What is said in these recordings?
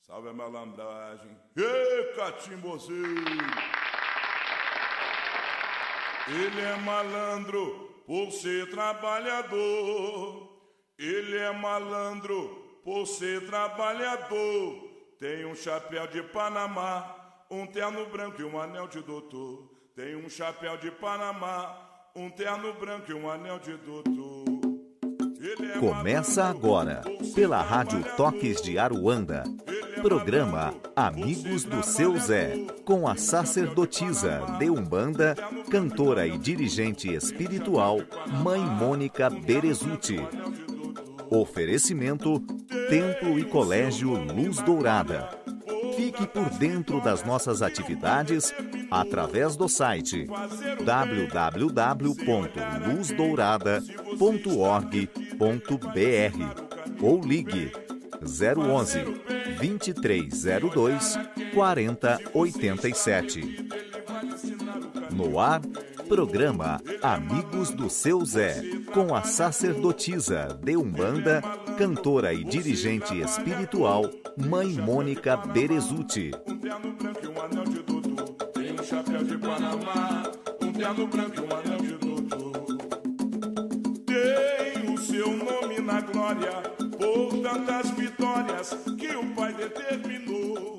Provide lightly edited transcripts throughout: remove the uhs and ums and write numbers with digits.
Salve a malandragem. Ê, catimbozeiro! Ele é malandro por ser trabalhador. Ele é malandro por ser trabalhador. Tem um chapéu de Panamá, um terno branco e um anel de doutor. Tem um chapéu de Panamá, um terno branco e um anel de doutor. Começa agora, pela Rádio Toques de Aruanda, programa Amigos do Seu Zé, com a sacerdotisa de Umbanda, cantora e dirigente espiritual, Mãe Mônica Berezutti. Oferecimento, Templo e Colégio Luz Dourada. Fique por dentro das nossas atividades através do site www.luzdourada.org.br ou ligue 011 2302 4087. No ar, programa Amigos do Seu Zé, com a sacerdotisa de Umbanda, cantora e dirigente espiritual, Mãe Mônica Berezutti. Um terno branco e um anel de doutor. Tem um chapéu de Panamá, um terno branco e um anel de doutor. Tem o seu nome na glória, por tantas vitórias que o Pai determinou.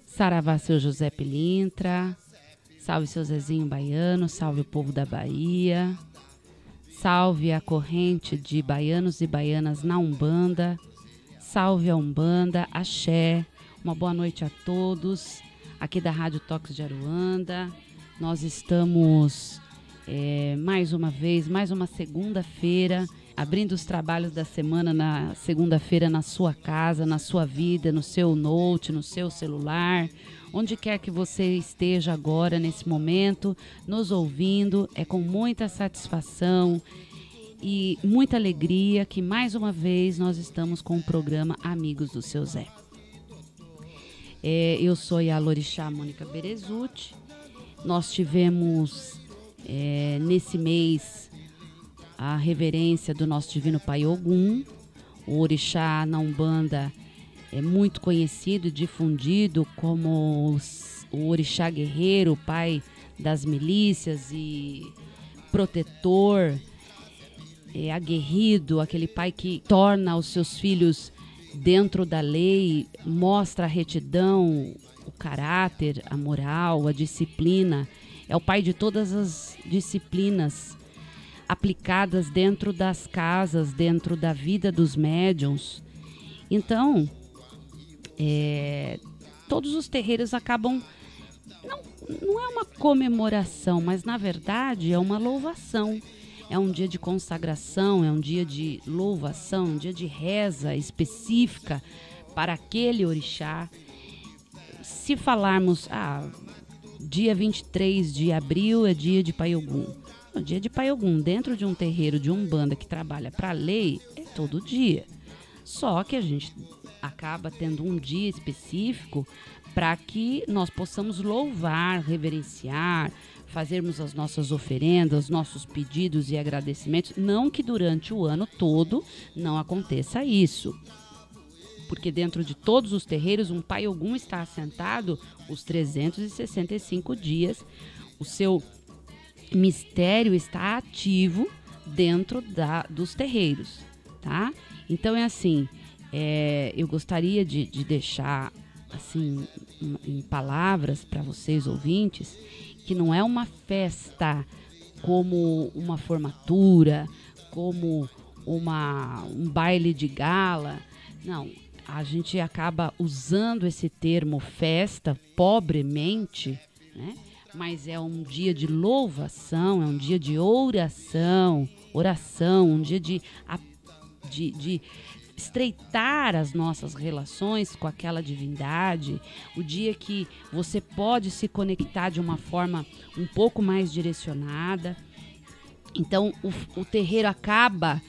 Saravá, seu José Pilintra. Salve, seu Zezinho Baiano. Salve o povo da Bahia. Salve a corrente de baianos e baianas na Umbanda. Salve a Umbanda, axé. Uma boa noite a todos. Aqui da Rádio Toques de Aruanda. Nós estamos mais uma vez, mais uma segunda-feira, abrindo os trabalhos da semana na segunda-feira na sua casa, na sua vida, no seu note, no seu celular, onde quer que você esteja agora, nesse momento, nos ouvindo. É com muita satisfação e muita alegria que mais uma vez nós estamos com o programa Amigos do Seu Zé. Eu sou a Lorixá Mônica Berezutti. Nós tivemos nesse mês a reverência do nosso Divino Pai Ogum. O orixá na Umbanda é muito conhecido e difundido como o orixá guerreiro, o pai das milícias e protetor, aguerrido, aquele pai que torna os seus filhos dentro da lei, mostra a retidão, o caráter, a moral, a disciplina. É o pai de todas as disciplinas aplicadas dentro das casas, dentro da vida dos médiuns. Então, todos os terreiros acabam... Não é uma comemoração, mas na verdade é uma louvação. É um dia de consagração, é um dia de louvação, um dia de reza específica para aquele orixá. Se falarmos, dia 23 de abril é dia de Pai Ogum. O dia de Pai Ogum, dentro de um terreiro de Umbanda que trabalha para a lei, é todo dia. Só que a gente acaba tendo um dia específico para que nós possamos louvar, reverenciar, fazermos as nossas oferendas, nossos pedidos e agradecimentos. Não que durante o ano todo não aconteça isso, porque dentro de todos os terreiros um Pai Ogum está assentado os 365 dias. O seu mistério está ativo dentro dos terreiros, tá? Então é assim, eu gostaria de deixar assim em palavras para vocês ouvintes, que não é uma festa como uma formatura, como um baile de gala. Não, a gente acaba usando esse termo festa pobremente, né? Mas é um dia de louvação, é um dia de oração, um dia de estreitar as nossas relações com aquela divindade, o dia que você pode se conectar de uma forma um pouco mais direcionada. Então o terreiro acaba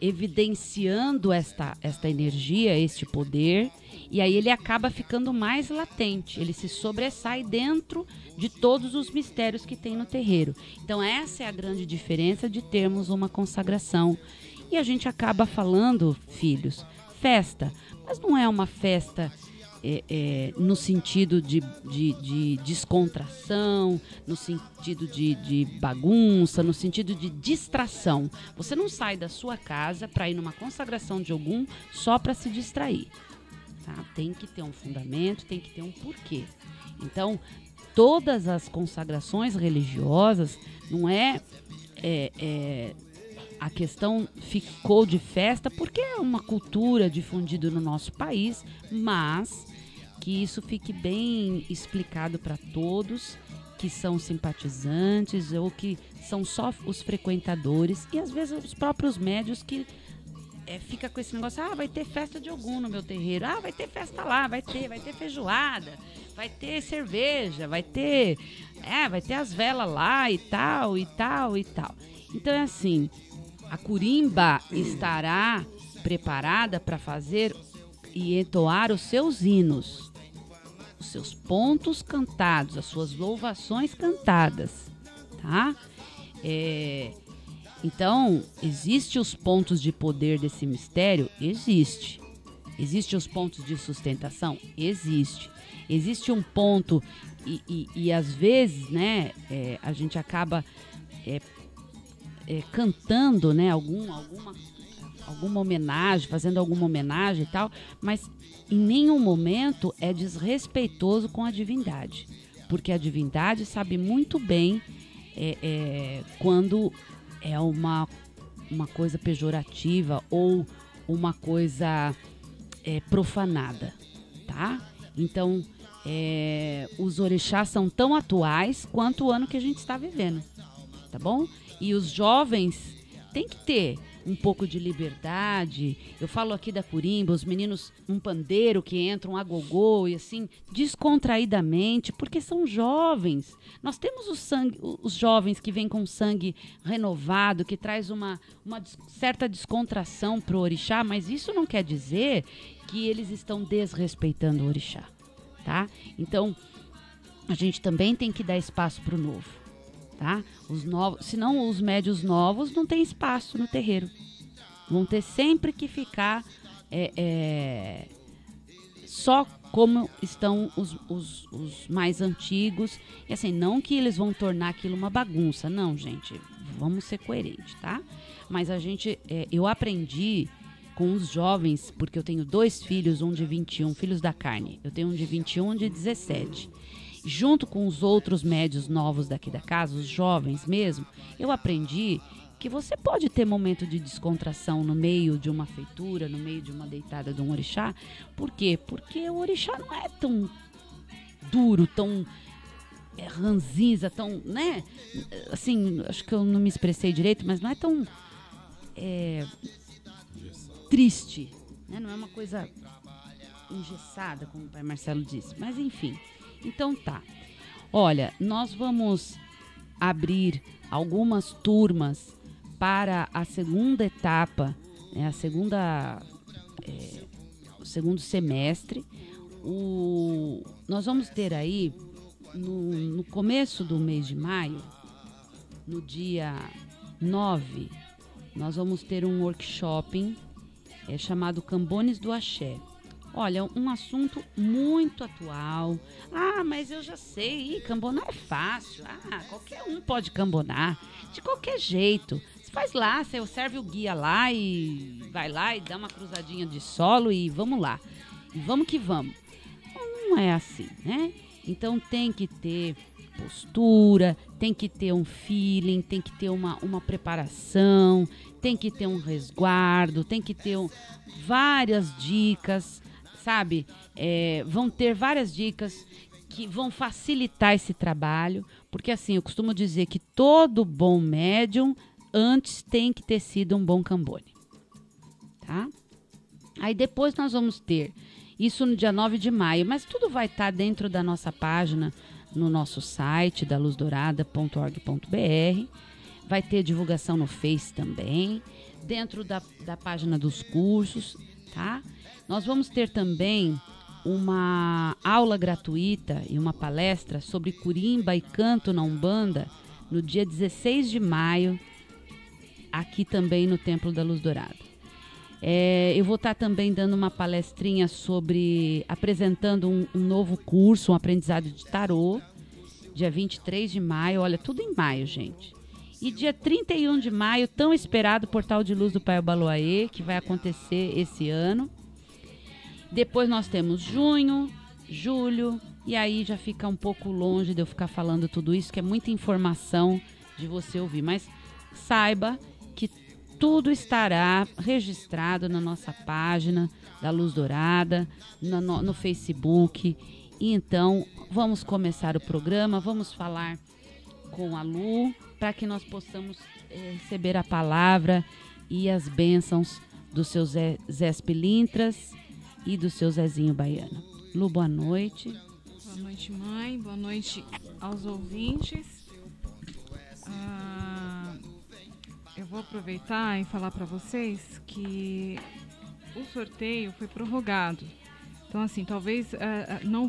evidenciando esta energia, este poder, e aí ele acaba ficando mais latente, ele se sobressai dentro de todos os mistérios que tem no terreiro. Então essa é a grande diferença de termos uma consagração. E a gente acaba falando, filhos, festa, mas não é uma festa no sentido de descontração, no sentido de bagunça, no sentido de distração. Você não sai da sua casa para ir numa consagração de Ogum só para se distrair. Tá? Tem que ter um fundamento, tem que ter um porquê. Então, todas as consagrações religiosas, não a questão ficou de festa porque é uma cultura difundida no nosso país, mas que isso fique bem explicado para todos que são simpatizantes ou que são só os frequentadores e às vezes os próprios médios que fica com esse negócio, vai ter festa de Ogum no meu terreiro, vai ter festa lá, vai ter feijoada, vai ter cerveja, vai ter as velas lá e tal, e tal, e tal. Então é assim, a Curimba estará preparada para fazer e entoar os seus hinos, os seus pontos cantados, as suas louvações cantadas, tá? Então, existem os pontos de poder desse mistério? Existe. Existem os pontos de sustentação? Existe. Existe um ponto e às vezes, né, a gente acaba cantando, né, alguma homenagem, fazendo alguma homenagem e tal, mas em nenhum momento é desrespeitoso com a divindade, porque a divindade sabe muito bem quando é uma coisa pejorativa ou uma coisa profanada, tá? Então, os orixás são tão atuais quanto o ano que a gente está vivendo, tá bom? E os jovens têm que ter um pouco de liberdade. Eu falo aqui da Curimba, os meninos, um pandeiro que entra, um agogô e assim, descontraidamente, porque são jovens. Nós temos os jovens que vêm com sangue renovado, que traz uma certa descontração pro orixá, mas isso não quer dizer que eles estão desrespeitando o orixá, tá? Então, a gente também tem que dar espaço pro novo. Tá? Os novos, senão os médios novos não tem espaço no terreiro. Vão ter sempre que ficar só como estão os mais antigos. E assim, não que eles vão tornar aquilo uma bagunça. Não, gente, vamos ser coerentes, tá? Mas eu aprendi com os jovens, porque eu tenho 2 filhos, um de 21, filhos da carne. Eu tenho um de 21 e um de 17. Junto com os outros médios novos daqui da casa, os jovens mesmo, eu aprendi que você pode ter momento de descontração no meio de uma feitura, no meio de uma deitada de um orixá. Por quê? Porque o orixá não é tão duro, tão ranzinza, tão, né? Assim, acho que eu não me expressei direito, mas não é tão triste, né? Não é uma coisa engessada, como o pai Marcelo disse. Mas, enfim. Então tá, olha, nós vamos abrir algumas turmas para a segunda etapa, né, o segundo semestre. Nós vamos ter aí, no começo do mês de maio, no dia 9, nós vamos ter um workshop chamado Cambones do Axé. Olha, um assunto muito atual. Mas eu já sei, cambonar é fácil. Qualquer um pode cambonar, de qualquer jeito. Você faz lá, você serve o guia lá e vai lá e dá uma cruzadinha de solo e vamos lá. E vamos que vamos. Não é assim, né? Então tem que ter postura, tem que ter um feeling, tem que ter uma preparação, tem que ter um resguardo, tem que ter várias dicas. Sabe, vão ter várias dicas que vão facilitar esse trabalho, porque assim, eu costumo dizer que todo bom médium antes tem que ter sido um bom cambone, tá? Aí depois nós vamos ter isso no dia 9 de maio, mas tudo vai estar dentro da nossa página, no nosso site, da luzdourada.org.br, vai ter divulgação no Face também, dentro da página dos cursos, tá? Nós vamos ter também uma aula gratuita e uma palestra sobre Curimba e canto na Umbanda no dia 16 de maio, aqui também no Templo da Luz Dourada. Eu vou estar também dando uma palestrinha apresentando um novo curso, um aprendizado de tarô, dia 23 de maio, olha, tudo em maio, gente. E dia 31 de maio, tão esperado, Portal de Luz do Pai Obaloaê, que vai acontecer esse ano. Depois nós temos junho, julho, e aí já fica um pouco longe de eu ficar falando tudo isso, que é muita informação de você ouvir. Mas saiba que tudo estará registrado na nossa página da Luz Dourada, no Facebook. E então, vamos começar o programa, vamos falar com a Lu, para que nós possamos receber a palavra e as bênçãos do seu Zé Pilintras e do seu Zezinho Baiano. Lu, boa noite. Boa noite, mãe. Boa noite aos ouvintes. Eu vou aproveitar e falar para vocês que o sorteio foi prorrogado. Então, assim, talvez não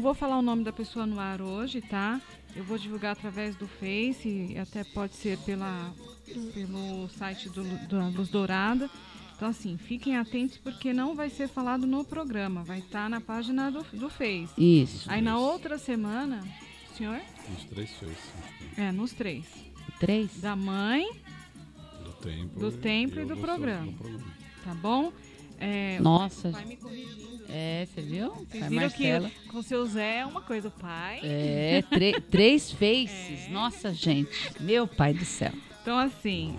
vou falar o nome da pessoa no ar hoje, tá? Eu vou divulgar através do Face, e até pode ser pelo site da Luz Dourada. Então, assim, fiquem atentos porque não vai ser falado no programa, vai estar na página do Face. Isso. Aí na outra semana, senhor? Nos 3 Face. Nos 3. 3? Da mãe, do templo e do programa. Tá bom? Nossa. O pai me corrigindo. Você viu? Vocês pai viram Marcela. que com o seu Zé é uma coisa, o pai. 3 faces. Nossa, gente. Meu pai do céu. Então, assim,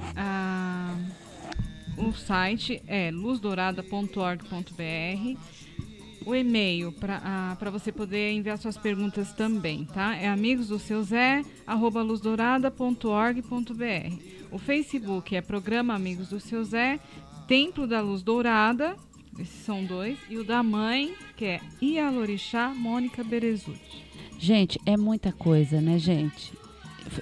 o site é luzdourada.org.br. O e-mail para você poder enviar suas perguntas também, tá? É amigosdoseuZé@luzdourada.org.br. O Facebook é Programa Amigos do Seu Zé, Templo da Luz Dourada, esses são 2, e o da mãe, que é Ialorixá Mônica Berezutti. Gente, é muita coisa, né, gente?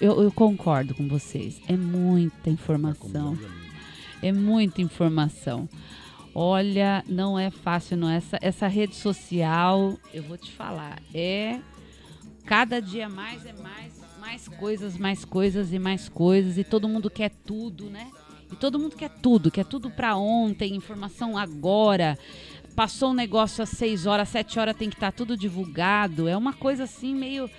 Eu concordo com vocês. É muita informação. É muita informação. Olha, não é fácil, não. Essa rede social, eu vou te falar, cada dia mais coisas e mais coisas, e todo mundo quer tudo, né? E todo mundo quer tudo para ontem, informação agora. Passou um negócio às 6 horas, 7 horas tem que estar tudo divulgado. É uma coisa assim meio...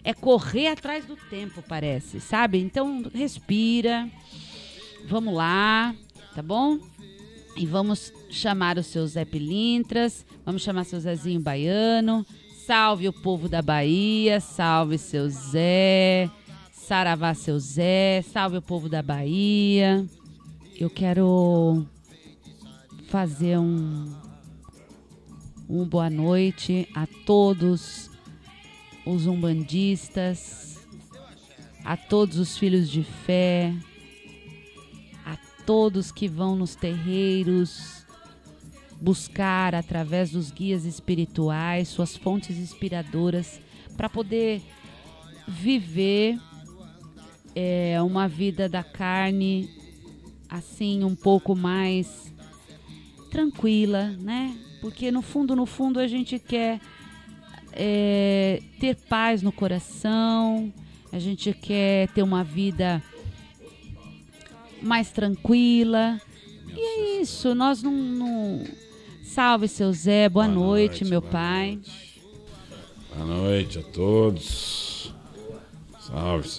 É correr atrás do tempo, parece, sabe? Então, respira. Vamos lá, tá bom? E vamos chamar o seu Zé Pilintras, vamos chamar seu Zezinho Baiano. Salve o povo da Bahia, salve seu Zé, saravá seu Zé, salve o povo da Bahia. Eu quero fazer um boa noite a todos os umbandistas, a todos os filhos de fé, a todos que vão nos terreiros buscar através dos guias espirituais suas fontes inspiradoras para poder viver uma vida da carne assim um pouco mais tranquila, né? Porque no fundo a gente quer ter paz no coração, a gente quer ter uma vida mais tranquila. E é isso, nós não... Salve, seu Zé, boa noite, meu pai. Boa noite a todos. Salve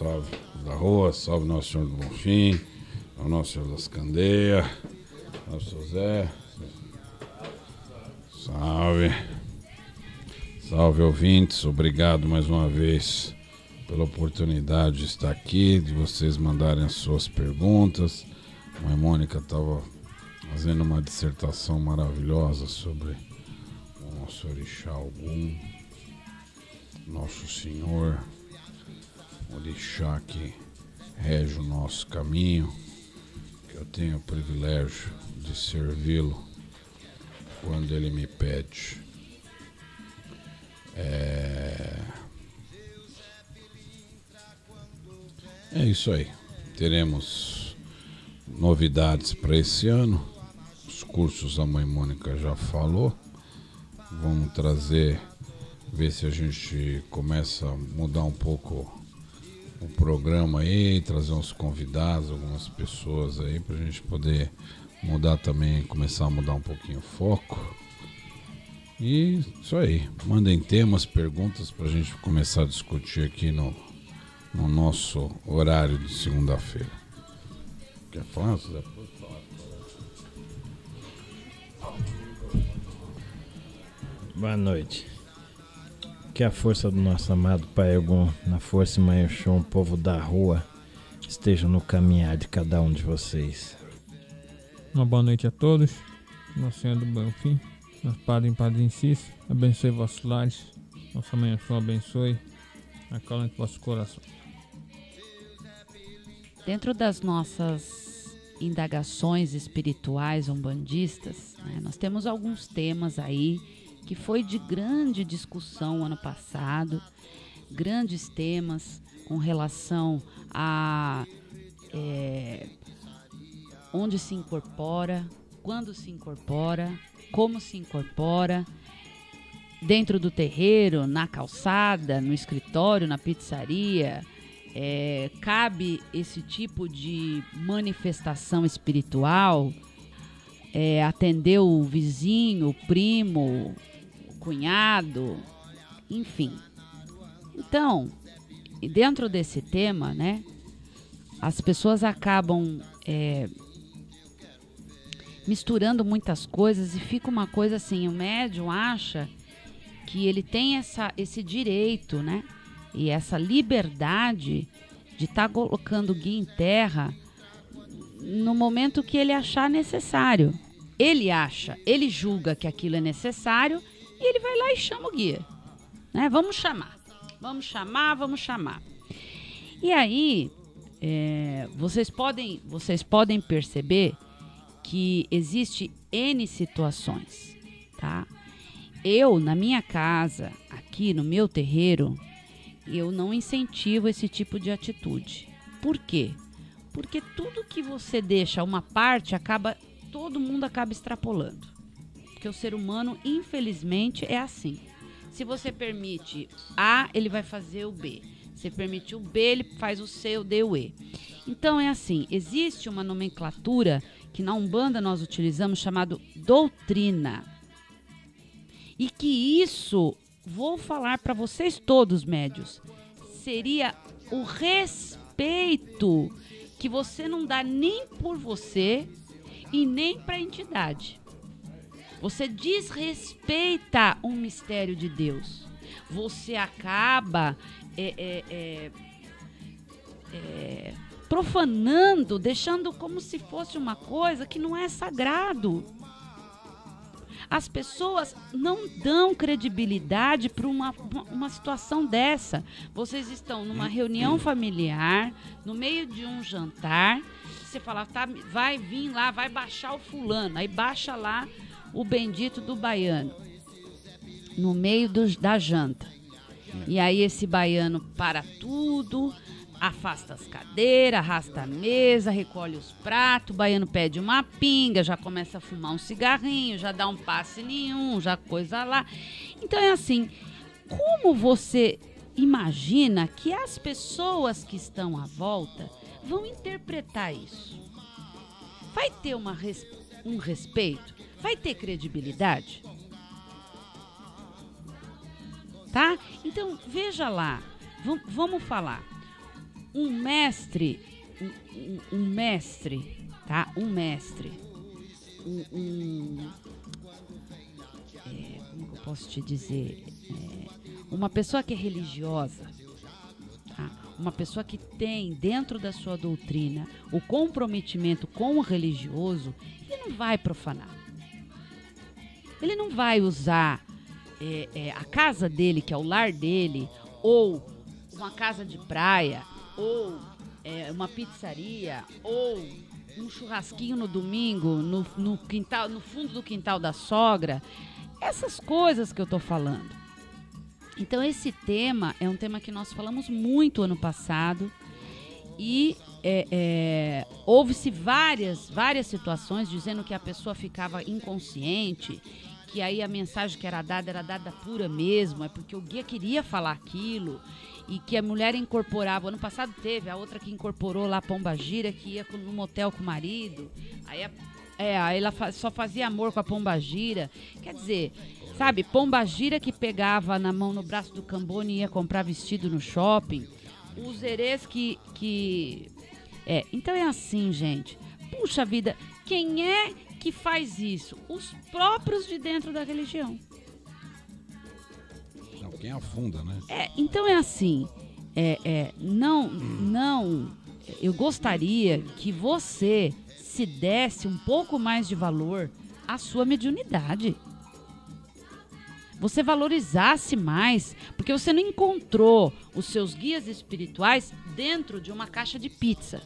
da rua, salve Nosso Senhor do Bonfim, ao Nosso Senhor das Candeias, ao seu Zé. Salve ouvintes, obrigado mais uma vez pela oportunidade de estar aqui, de vocês mandarem as suas perguntas. A mãe Mônica estava fazendo uma dissertação maravilhosa sobre o nosso Orixá Ogum, Nosso Senhor, Orixá que rege o nosso caminho, que eu tenho o privilégio de servi-lo quando ele me pede. É isso aí. Teremos novidades para esse ano. Os cursos a mãe Mônica já falou. Vamos ver se a gente começa a mudar um pouco o programa aí, trazer uns convidados, algumas pessoas aí, para a gente poder mudar também, começar a mudar um pouquinho o foco. E isso aí, mandem temas, perguntas pra gente começar a discutir aqui no nosso horário de segunda-feira. Quer falar, José? Boa noite. Que a força do nosso amado Pai Ogum, na força e Mãe Oxum, povo da rua, esteja no caminhar de cada um de vocês. Uma boa noite a todos. Nossa Senhora do Bom Fim, nosso Padre em Padre Inciso, abençoe vossos lares. Nossa Mãe Oxum abençoe, acalente vossos corações. Dentro das nossas indagações espirituais umbandistas, né, nós temos alguns temas aí que foi de grande discussão ano passado, grandes temas com relação a onde se incorpora, quando se incorpora, como se incorpora, dentro do terreiro, na calçada, no escritório, na pizzaria. Cabe esse tipo de manifestação espiritual, atender o vizinho, o primo, o cunhado, enfim. Então, dentro desse tema, né, as pessoas acabam misturando muitas coisas e fica uma coisa assim, o médium acha que ele tem esse direito, né, e essa liberdade de estar colocando o guia em terra no momento que ele achar necessário. Ele julga que aquilo é necessário e ele vai lá e chama o guia, né? Vamos chamar. E aí, vocês podem perceber que existe N situações, tá? Eu, na minha casa, aqui no meu terreiro, eu não incentivo esse tipo de atitude. Por quê? Porque tudo que você deixa uma parte, todo mundo acaba extrapolando. Porque o ser humano, infelizmente, é assim. Se você permite A, ele vai fazer o B. Se permite o B, ele faz o C, o D, o E. Então é assim, existe uma nomenclatura que na Umbanda nós utilizamos chamado doutrina. E que isso, vou falar para vocês todos, médios, seria o respeito que você não dá nem por você e nem para a entidade. Você desrespeita um mistério de Deus. Você acaba profanando, deixando como se fosse uma coisa que não é sagrado. As pessoas não dão credibilidade para uma situação dessa. Vocês estão numa reunião familiar, no meio de um jantar, você fala, tá, vai vir lá, vai baixar o fulano, aí baixa lá o bendito do baiano, no meio da janta. E aí esse baiano para tudo, afasta as cadeiras, arrasta a mesa, recolhe os pratos, o baiano pede uma pinga, já começa a fumar um cigarrinho, já dá um passe nenhum, já coisa lá. Então é assim, como você imagina que as pessoas que estão à volta vão interpretar isso? Vai ter um respeito? Vai ter credibilidade? Tá? Então, veja lá, vamos falar. Um mestre, tá? Como que eu posso te dizer? Uma pessoa que é religiosa, tá? Uma pessoa que tem dentro da sua doutrina o comprometimento com o religioso, ele não vai profanar. Ele não vai usar a casa dele, que é o lar dele, ou uma casa de praia, ou uma pizzaria, ou um churrasquinho no domingo, no quintal, no fundo do quintal da sogra. Essas coisas que eu tô falando. Então esse tema é um tema que nós falamos muito ano passado e houve-se várias situações dizendo que a pessoa ficava inconsciente, que aí a mensagem que era dada pura mesmo, é porque o guia queria falar aquilo, e que a mulher incorporava. Ano passado teve a outra que incorporou lá a pombagira, que ia no motel com o marido, aí Aí ela só fazia amor com a pombagira. Quer dizer, sabe, pombagira que pegava na mão, no braço do Cambone e ia comprar vestido no shopping. Os herês que... Então é assim, gente. Puxa vida, quem é que faz isso? Os próprios de dentro da religião. Não, quem afunda, né? Então é assim. Eu gostaria que você se desse um pouco mais de valor à sua mediunidade. Você valorizasse mais, porque você não encontrou os seus guias espirituais dentro de uma caixa de pizza.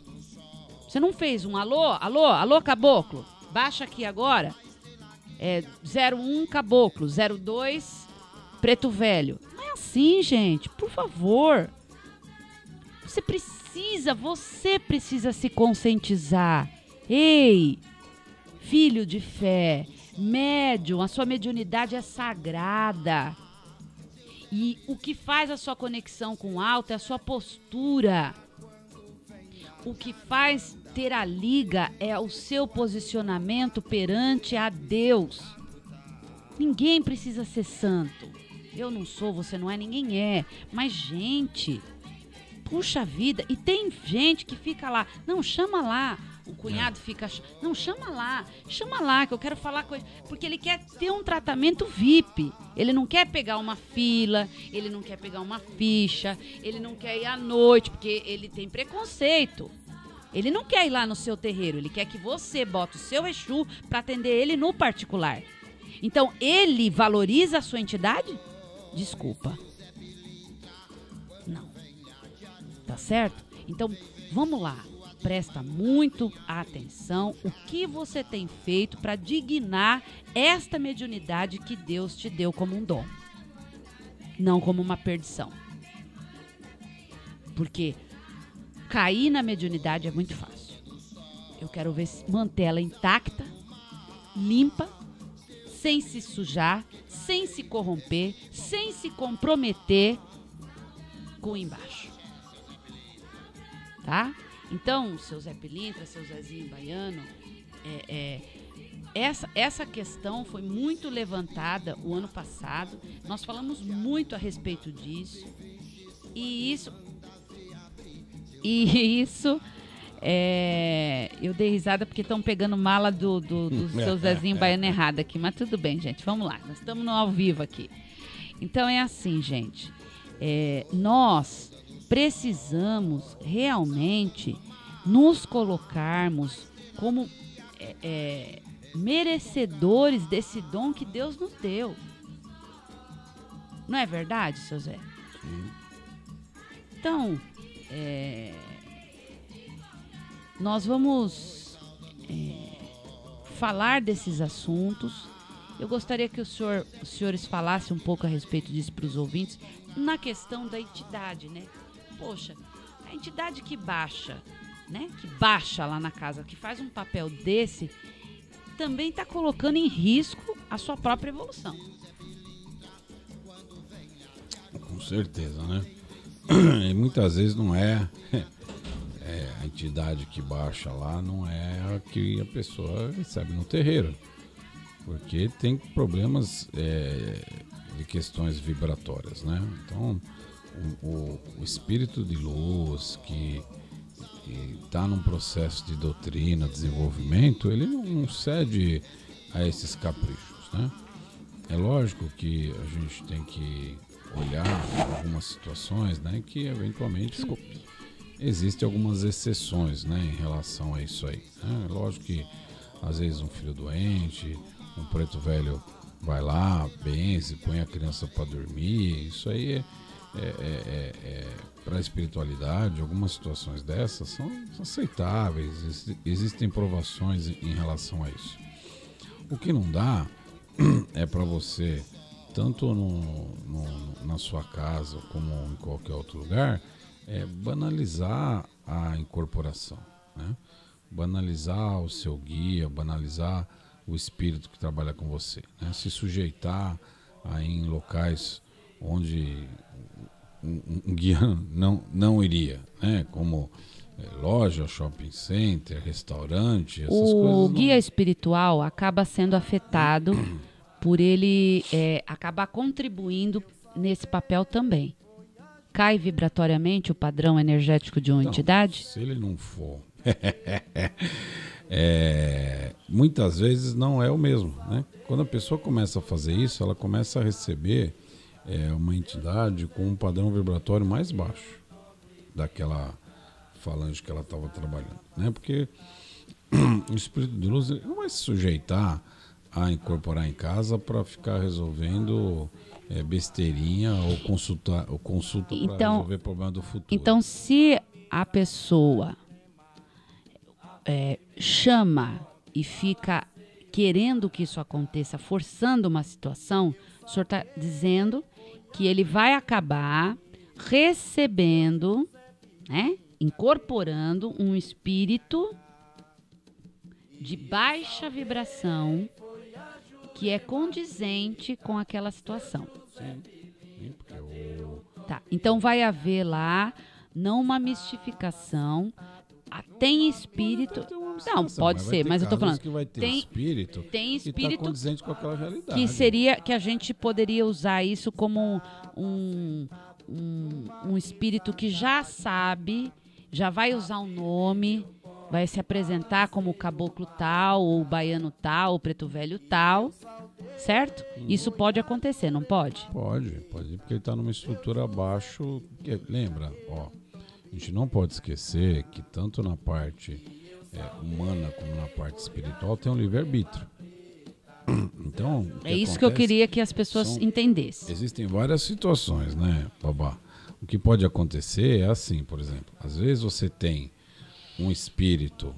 Você não fez um alô, caboclo, baixa aqui agora. 01 caboclo, 02 preto velho. Não é assim, gente, por favor. Você precisa se conscientizar. Ei, filho de fé, médium, a sua mediunidade é sagrada. E o que faz a sua conexão com o alto é a sua postura. O que faz ter a liga é o seu posicionamento perante a Deus. Ninguém precisa ser santo. Eu não sou, você não é, ninguém é. Mas, gente, puxa vida. E tem gente que fica lá. Não, chama lá. O cunhado fica... Não, chama lá, que eu quero falar com ele. Porque ele quer ter um tratamento VIP. Ele não quer pegar uma fila, ele não quer pegar uma ficha, ele não quer ir à noite, porque ele tem preconceito. Ele não quer ir lá no seu terreiro, ele quer que você bote o seu Exu para atender ele no particular. Então, ele valoriza a sua entidade? Desculpa. Não. Tá certo? Então, vamos lá. Presta muito atenção o que você tem feito para dignar esta mediunidade que Deus te deu como um dom. Não como uma perdição. Porque cair na mediunidade é muito fácil. Eu quero ver manter ela intacta, limpa, sem se sujar, sem se corromper, sem se comprometer com embaixo. Tá? Então, seu Zé Pilintra, seu Zezinho Baiano, essa questão foi muito levantada o ano passado. Nós falamos muito a respeito disso. E isso eu dei risada porque estão pegando mala do seu Zezinho Baiano errado aqui. Mas tudo bem, gente. Vamos lá. Nós estamos no ao vivo aqui. Então, é assim, gente. Nós precisamos realmente nos colocarmos como merecedores desse dom que Deus nos deu. Não é verdade, seu Zé? Sim. Então, nós vamos falar desses assuntos. Eu gostaria que os senhores falassem um pouco a respeito disso para os ouvintes, na questão da entidade, né? Poxa, a entidade que baixa, né? Que baixa lá na casa, que faz um papel desse, também está colocando em risco a sua própria evolução. Com certeza, né? E muitas vezes não é a entidade que baixa lá, não é a que a pessoa recebe no terreiro. Porque tem problemas de questões vibratórias, né? Então, o espírito de luz que está num processo de doutrina, desenvolvimento, ele não cede a esses caprichos, né? É lógico que a gente tem que olhar algumas situações, né, que eventualmente existem algumas exceções, né, em relação a isso aí, né? É lógico que às vezes um filho doente, um preto velho vai lá, benze, põe a criança para dormir, isso aí para a espiritualidade, algumas situações dessas são aceitáveis, existem provações em relação a isso. O que não dá é para você, tanto na sua casa como em qualquer outro lugar, banalizar a incorporação, né? Banalizar o seu guia, banalizar o espírito que trabalha com você, né? Se sujeitar a ir em locais onde um guia não iria, né? Como loja, shopping center, restaurante, essas O coisas. guia espiritual acaba sendo afetado por ele acabar contribuindo nesse papel também. Cai vibratoriamente o padrão energético de uma entidade? Se ele não for... muitas vezes não é o mesmo, né? Quando a pessoa começa a fazer isso, ela começa a receber uma entidade com um padrão vibratório mais baixo daquela falange que ela estava trabalhando, né? Porque o espírito de luz não vai se sujeitar a incorporar em casa para ficar resolvendo besteirinha ou consulta para resolver problema do futuro. Então, se a pessoa chama e fica querendo que isso aconteça, forçando uma situação, o senhor está dizendo que ele vai acabar recebendo, né, incorporando um espírito de baixa vibração que é condizente com aquela situação. Sim, porque Tá, então vai haver lá não uma mistificação. Tem espírito. Não, pode ser, mas eu tô falando. Que vai ter tem espírito que tá condizente com aquela realidade. Que seria que a gente poderia usar isso como um espírito que já sabe, já vai usar um nome, vai se apresentar como o caboclo tal, ou o baiano tal, o preto velho tal, certo? Isso pode acontecer, não pode? Pode, porque ele está numa estrutura abaixo. Lembra, a gente não pode esquecer que tanto na parte humana como na parte espiritual tem um livre-arbítrio. Então, é isso que eu queria que as pessoas entendessem. Existem várias situações, né, Babá? O que pode acontecer é assim, por exemplo, às vezes você tem um espírito,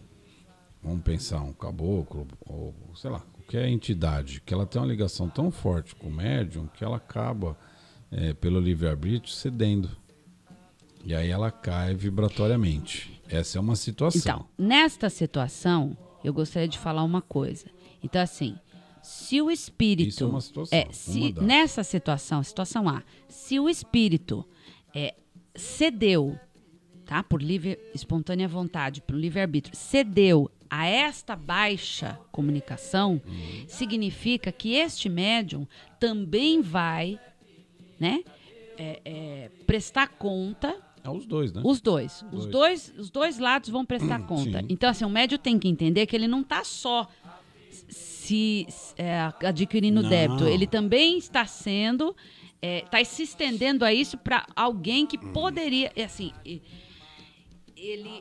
vamos pensar, um caboclo, ou sei lá, qualquer entidade, que ela tem uma ligação tão forte com o médium que ela acaba, pelo livre-arbítrio, cedendo. E aí ela cai vibratoriamente. Essa é uma situação. Então, nesta situação, eu gostaria de falar uma coisa. Então, assim, se o espírito... Isso é uma situação. Nessa situação A, se o espírito cedeu, tá, por livre, espontânea vontade, por livre-arbítrio, cedeu a esta baixa comunicação, significa que este médium também vai, né, prestar conta. Os dois, né? Os dois lados vão prestar conta. Sim. Então, assim, o médium tem que entender que ele não está só adquirindo débito. Ele também está sendo... está se estendendo a isso para alguém que poderia... Assim,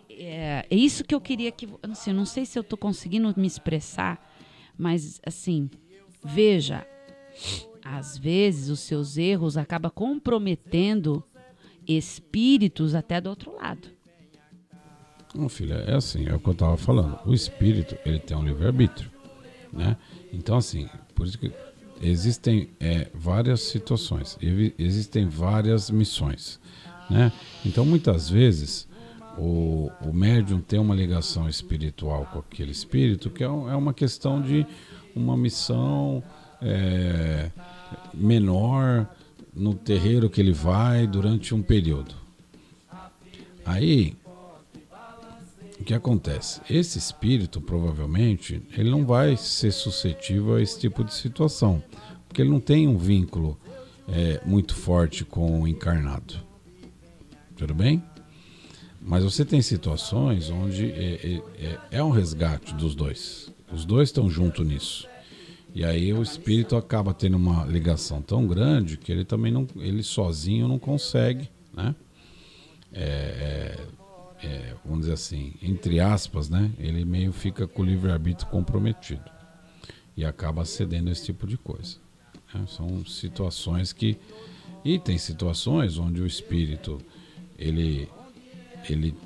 é isso que eu queria que... Assim, eu não sei se eu estou conseguindo me expressar, mas, assim, veja, às vezes os seus erros acabam comprometendo espíritos até do outro lado. Não, filha, é assim, é o que eu estava falando. O espírito, ele tem um livre-arbítrio, né? Então, assim, por isso que existem várias situações, existem várias missões, né? Então, muitas vezes, o médium tem uma ligação espiritual com aquele espírito, que é uma questão de uma missão menor, no terreiro que ele vai durante um período. Aí, o que acontece? Esse espírito, provavelmente, ele não vai ser suscetível a esse tipo de situação, porque ele não tem um vínculo muito forte com o encarnado. Tudo bem? Mas você tem situações onde é um resgate dos dois. Os dois estão juntos nisso. E aí o espírito acaba tendo uma ligação tão grande que ele também não, ele sozinho não consegue, né? Vamos dizer assim, entre aspas, né? Ele meio fica com o livre-arbítrio comprometido e acaba cedendo esse tipo de coisa, né? São situações que... E tem situações onde o espírito, ele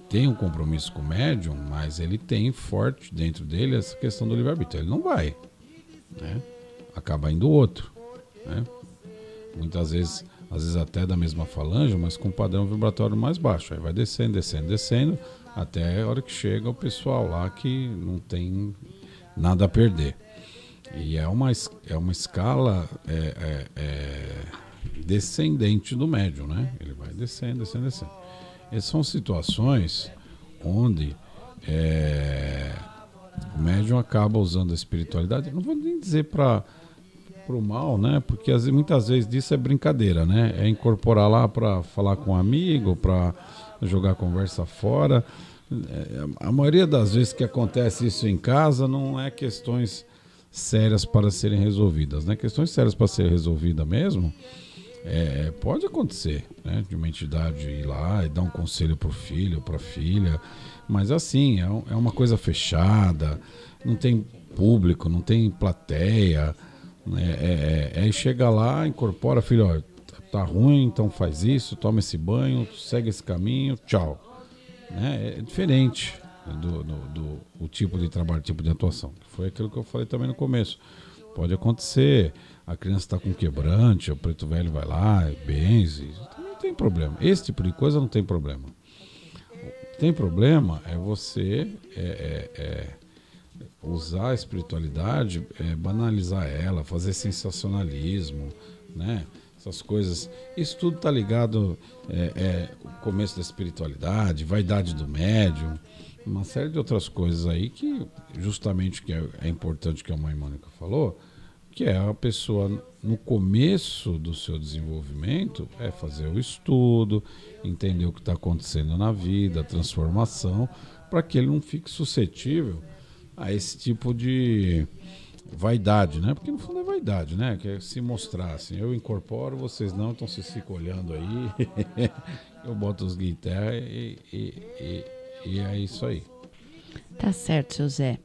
tem um compromisso com o médium, mas ele tem forte dentro dele essa questão do livre-arbítrio. Ele não vai, né? Acaba indo outro, né? Muitas vezes, às vezes até da mesma falange, mas com um padrão vibratório mais baixo. Aí vai descendo, até a hora que chega o pessoal lá que não tem nada a perder. E é uma escala descendente do médium, né? Ele vai descendo. Essas são situações onde o médium acaba usando a espiritualidade, não vou nem dizer para o mal, né? Porque muitas vezes disso é brincadeira, né? É incorporar lá para falar com um amigo, para jogar a conversa fora. A maioria das vezes que acontece isso em casa não é questões sérias para serem resolvidas, né? Questões sérias para ser resolvida mesmo, pode acontecer, né? De uma entidade ir lá e dar um conselho para o filho ou para a filha, mas assim, é uma coisa fechada, não tem público, não tem plateia, né? Chega lá, incorpora, filho, ó, tá ruim, então faz isso, toma esse banho, segue esse caminho, tchau. Né? É diferente do tipo de trabalho, tipo de atuação. Foi aquilo que eu falei também no começo. Pode acontecer, a criança está com quebrante, o preto velho vai lá, benze, não tem problema. Esse tipo de coisa não tem problema. O que tem problema é você usar a espiritualidade, banalizar ela, fazer sensacionalismo, né? Essas coisas, isso tudo está ligado o começo da espiritualidade, vaidade do médium, uma série de outras coisas aí que justamente que é importante, que a mãe Mônica falou, que é a pessoa no começo do seu desenvolvimento fazer o estudo, entender o que está acontecendo na vida, a transformação, para que ele não fique suscetível a esse tipo de vaidade, né? Porque no fundo é vaidade, né? Que é se mostrar assim, eu incorporo, vocês não, então vocês ficam olhando aí, eu boto os guias em terra e é isso aí. Tá certo, seu Zé.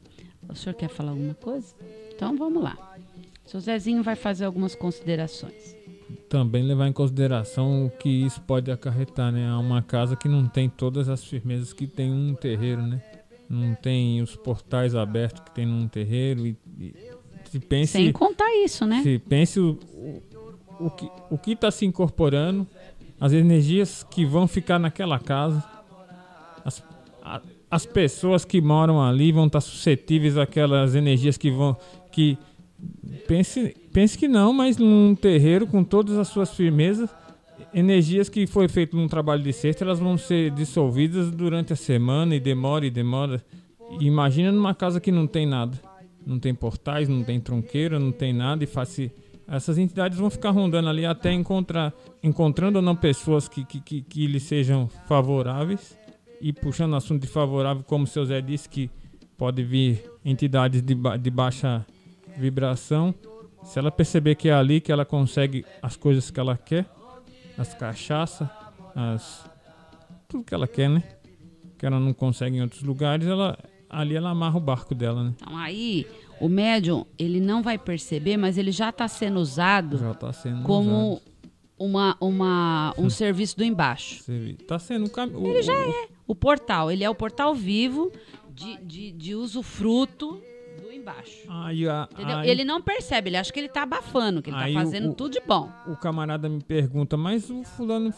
O senhor quer falar alguma coisa? Então vamos lá. Seu Zezinho vai fazer algumas considerações. Também levar em consideração o que isso pode acarretar, né? Há uma casa que não tem todas as firmezas que tem um terreiro, né? Não tem os portais abertos que tem num terreiro e se pense, sem contar isso, né? Se pense o que está se incorporando, as energias que vão ficar naquela casa, as pessoas que moram ali vão estar suscetíveis àquelas energias que pense que não, mas num terreiro com todas as suas firmezas, energias que foi feito num trabalho de sexta, elas vão ser dissolvidas durante a semana e demora. Imagina numa casa que não tem nada. Não tem portais, não tem tronqueira, não tem nada e essas entidades vão ficar rondando ali até encontrando ou não pessoas que lhe sejam favoráveis e puxando o assunto de favorável, como o seu Zé disse, que pode vir entidades de baixa vibração. Se ela perceber que é ali que ela consegue as coisas que ela quer, as cachaças, tudo que ela quer, né? Que ela não consegue em outros lugares, ali ela amarra o barco dela, né? Então aí, o médium, ele não vai perceber, mas ele já está sendo usado como um serviço do embaixo. Tá sendo ele já é. O portal, ele é o portal vivo de usufruto do embaixo. Entendeu? Ele não percebe, ele acha que ele tá abafando, que ele tá fazendo tudo de bom. O camarada me pergunta, mas o fulano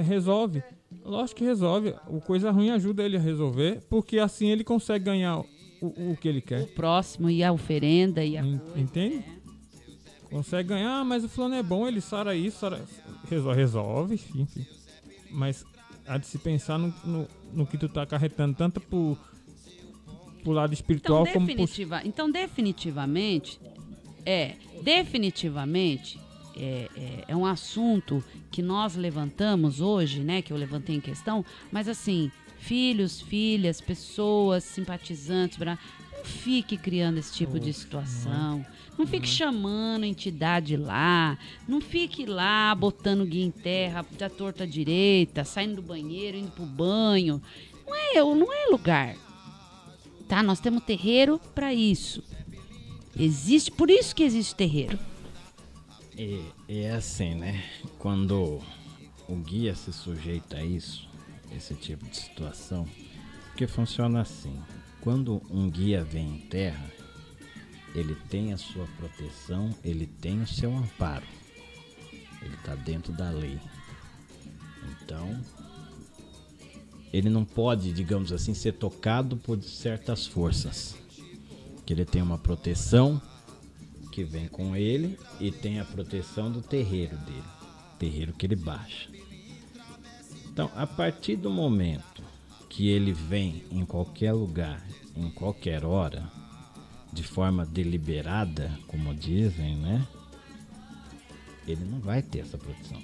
resolve? Lógico que resolve. O coisa ruim ajuda ele a resolver, porque assim ele consegue ganhar o que ele quer. O próximo e a oferenda e a coisa. Entende? Consegue ganhar, mas o fulano é bom, ele sara isso, resolve, enfim. Mas há de se pensar no que tu tá acarretando, tanto pro lado espiritual como pro... Então, definitivamente, é um assunto que nós levantamos hoje, né, que eu levantei em questão, mas assim, filhos, filhas, pessoas, simpatizantes, não fique criando esse tipo de situação, não fique chamando a entidade lá, não fique lá botando guia em terra da torta à direita, saindo do banheiro, indo pro banho, não é lugar, tá? Nós temos terreiro para isso, por isso que existe terreiro. É assim, né? Quando o guia se sujeita a isso, esse tipo de situação, porque funciona assim. Quando um guia vem em terra, ele tem a sua proteção, ele tem o seu amparo. Ele está dentro da lei. Então, ele não pode, digamos assim, ser tocado por certas forças. Que ele tem uma proteção que vem com ele e tem a proteção do terreiro dele, terreiro que ele baixa. Então, a partir do momento que ele vem em qualquer lugar, em qualquer hora, de forma deliberada, como dizem, né? Ele não vai ter essa proteção.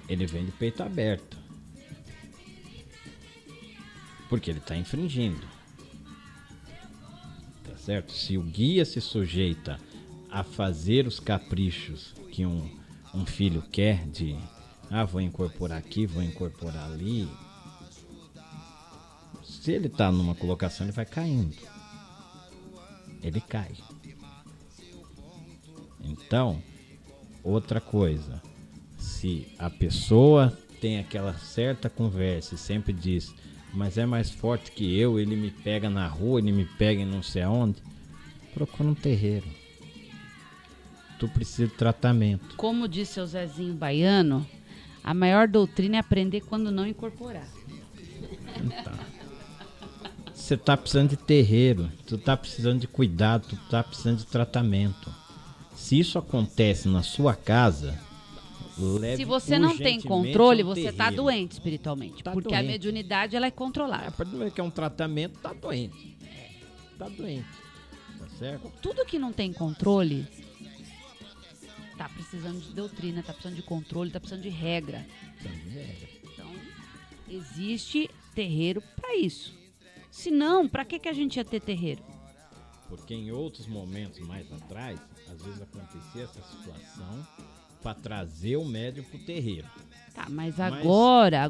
Ele vem de peito aberto. Porque ele está infringindo. Tá certo? Se o guia se sujeita a fazer os caprichos que um filho quer de... vou incorporar aqui, vou incorporar ali. Se ele está numa colocação, ele vai caindo. Ele cai. Então, outra coisa. Se a pessoa tem aquela certa conversa e sempre diz, mas é mais forte que eu, ele me pega na rua, ele me pega em não sei aonde, procura um terreiro. Tu precisa de tratamento. Como disse o Zezinho Baiano, a maior doutrina é aprender quando não incorporar. Então, você tá precisando de terreiro, tu tá precisando de cuidado, tu tá precisando de tratamento. Se isso acontece na sua casa, leve se você não tem controle, você tá doente espiritualmente. Tá porque doente. a mediunidade, ela é controlada. A partir do momento que é um tratamento, tá doente. Tá doente. Tá certo? Tudo que não tem controle tá precisando de doutrina, tá precisando de controle, tá precisando de regra. Então, existe terreiro para isso. Se não, para que a gente ia ter terreiro? Porque em outros momentos mais atrás, às vezes acontecia essa situação para trazer o médium pro terreiro. Tá, mas agora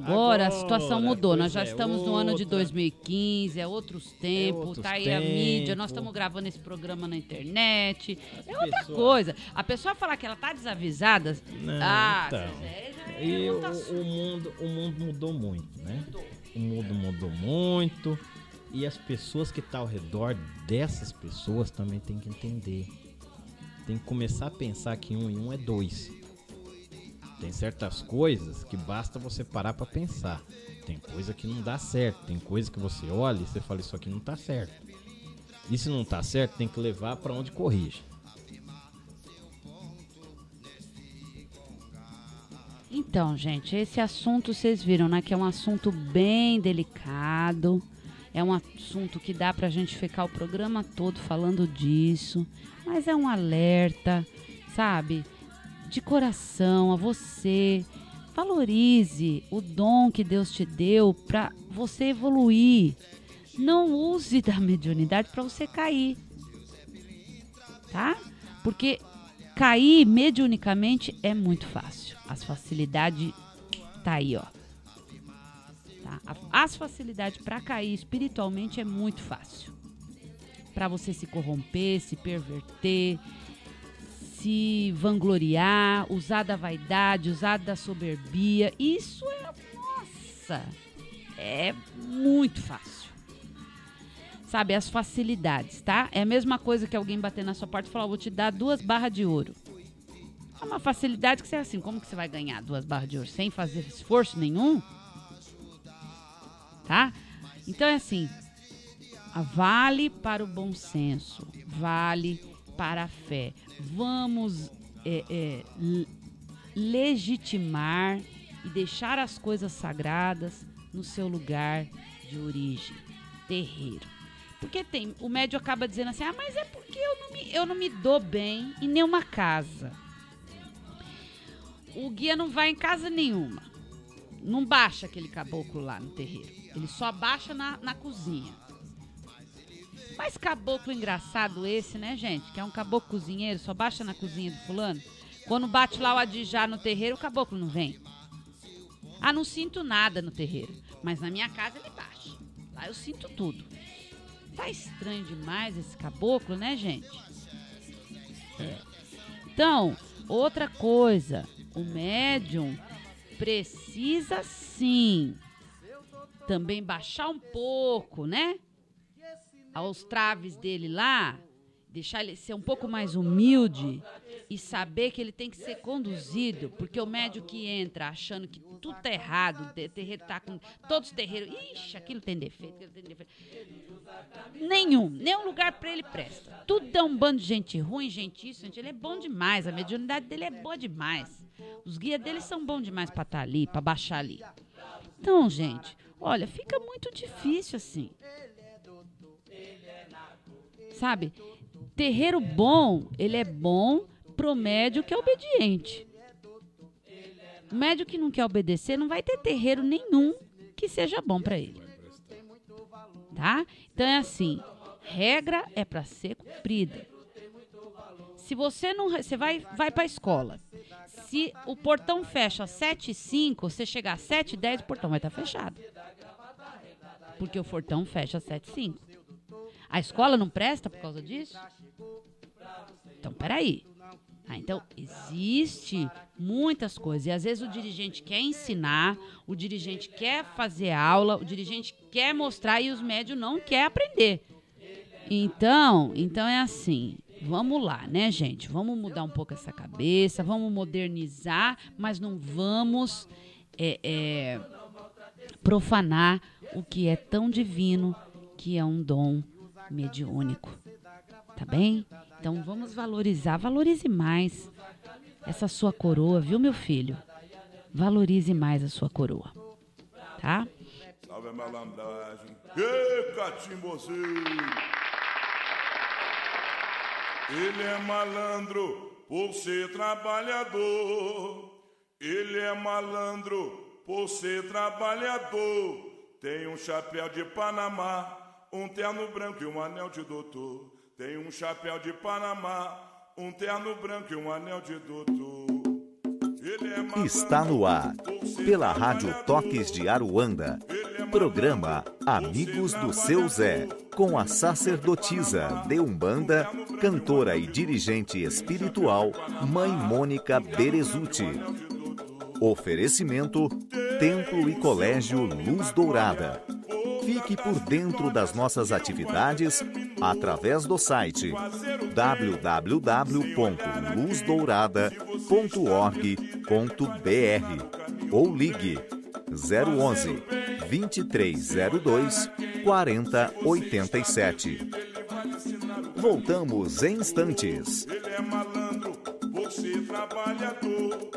a situação agora, mudou. Nós pois já é, estamos no ano de outra. 2015, é outros tempos, outros tá aí a mídia, nós tempos. estamos gravando esse programa na internet. É outra pessoas- coisa. A pessoa falar que ela tá desavisada, Não, então. E o mundo mudou muito, né? O mundo mudou muito e as pessoas que estão ao redor dessas pessoas também tem que entender. Tem que começar a pensar que 1 e 1 é 2. Tem certas coisas que basta você parar para pensar. Tem coisa que não dá certo, tem coisa que você olha e você fala, isso aqui não tá certo. E se não tá certo, tem que levar para onde corrige. Então, gente, esse assunto vocês viram, né? Que é um assunto bem delicado. É um assunto que dá pra gente ficar o programa todo falando disso. Mas é um alerta, sabe? De coração a você. Valorize o dom que Deus te deu pra você evoluir. Não use da mediunidade pra você cair. Tá? Porque cair mediunicamente é muito fácil. As facilidades tá aí, ó. Tá? As facilidades para cair espiritualmente é muito fácil. Para você se corromper, se perverter, se vangloriar, usar da vaidade, usar da soberbia. Isso é, nossa, é muito fácil. Sabe, as facilidades, tá? É a mesma coisa que alguém bater na sua porta e falar, vou te dar 2 barras de ouro. É uma facilidade que você é assim, como que você vai ganhar 2 barras de ouro? Sem fazer esforço nenhum? Tá? Então é assim, vale para o bom senso, vale para a fé. Vamos legitimar e deixar as coisas sagradas no seu lugar de origem, terreiro. Porque o médium acaba dizendo assim, mas é porque eu não me dou bem em nenhuma casa. O guia não vai em casa nenhuma. Não baixa aquele caboclo lá no terreiro. Ele só baixa na cozinha. Mas caboclo engraçado esse, né, gente? Que é um caboclo cozinheiro, só baixa na cozinha do fulano. Quando bate lá o adijá no terreiro, o caboclo não vem. Não sinto nada no terreiro. Mas na minha casa ele baixa. Lá eu sinto tudo. Tá estranho demais esse caboclo, né, gente? Então, outra coisa. O médium precisa, sim, também baixar um pouco, né? Aos traves dele lá, deixar ele ser um pouco mais humilde e saber que ele tem que ser conduzido, porque o médium que entra achando que tudo tá errado, o terreiro tá com todos os terreiros, aquilo tem defeito, aquilo tem defeito. Nenhum lugar pra ele presta. Tudo é um bando de gente ruim, ele é bom demais, a mediunidade dele é boa demais. Os guias dele são bons demais pra estar ali, pra baixar ali. Então, gente, olha, fica muito difícil assim. Sabe? Terreiro bom, ele é bom pro médio que é obediente. O médio que não quer obedecer não vai ter terreiro nenhum que seja bom para ele. Tá? Então é assim, regra é para ser cumprida. Se você não, você vai para a escola. Se o portão fecha às 7h05, você chegar às 7h10, o portão vai estar fechado. Porque o portão fecha às 7h05. A escola não presta por causa disso? Então, peraí. Então, existe muitas coisas. E às vezes o dirigente quer ensinar, o dirigente quer fazer aula, o dirigente quer mostrar e os médios não querem aprender. Então é assim. Vamos lá, né, gente? Vamos mudar um pouco essa cabeça, vamos modernizar, mas não vamos profanar o que é tão divino, que é um dom mediúnico. Tá bem? Então vamos valorizar, valorize mais essa sua coroa, viu, meu filho? Valorize mais a sua coroa, tá? Salve a malandragem. Ê, catimbozinho! Ele é malandro por ser trabalhador. Ele é malandro por ser trabalhador. Tem um chapéu de Panamá, um terno branco e um anel de doutor. Tem um chapéu de Panamá, um terno branco e um anel de doutor. Ele é malandro. Está no ar, pela Rádio Toques de Aruanda. Programa Amigos do Seu Zé, com a sacerdotisa de Umbanda, cantora e dirigente espiritual, Mãe Mônica Berezutti. Oferecimento, Templo e Colégio Luz Dourada. Fique por dentro das nossas atividades através do site www.luzdourada.org.br ou ligue 011 2302 4087. Voltamos em instantes. Ele é malandro, você trabalhador.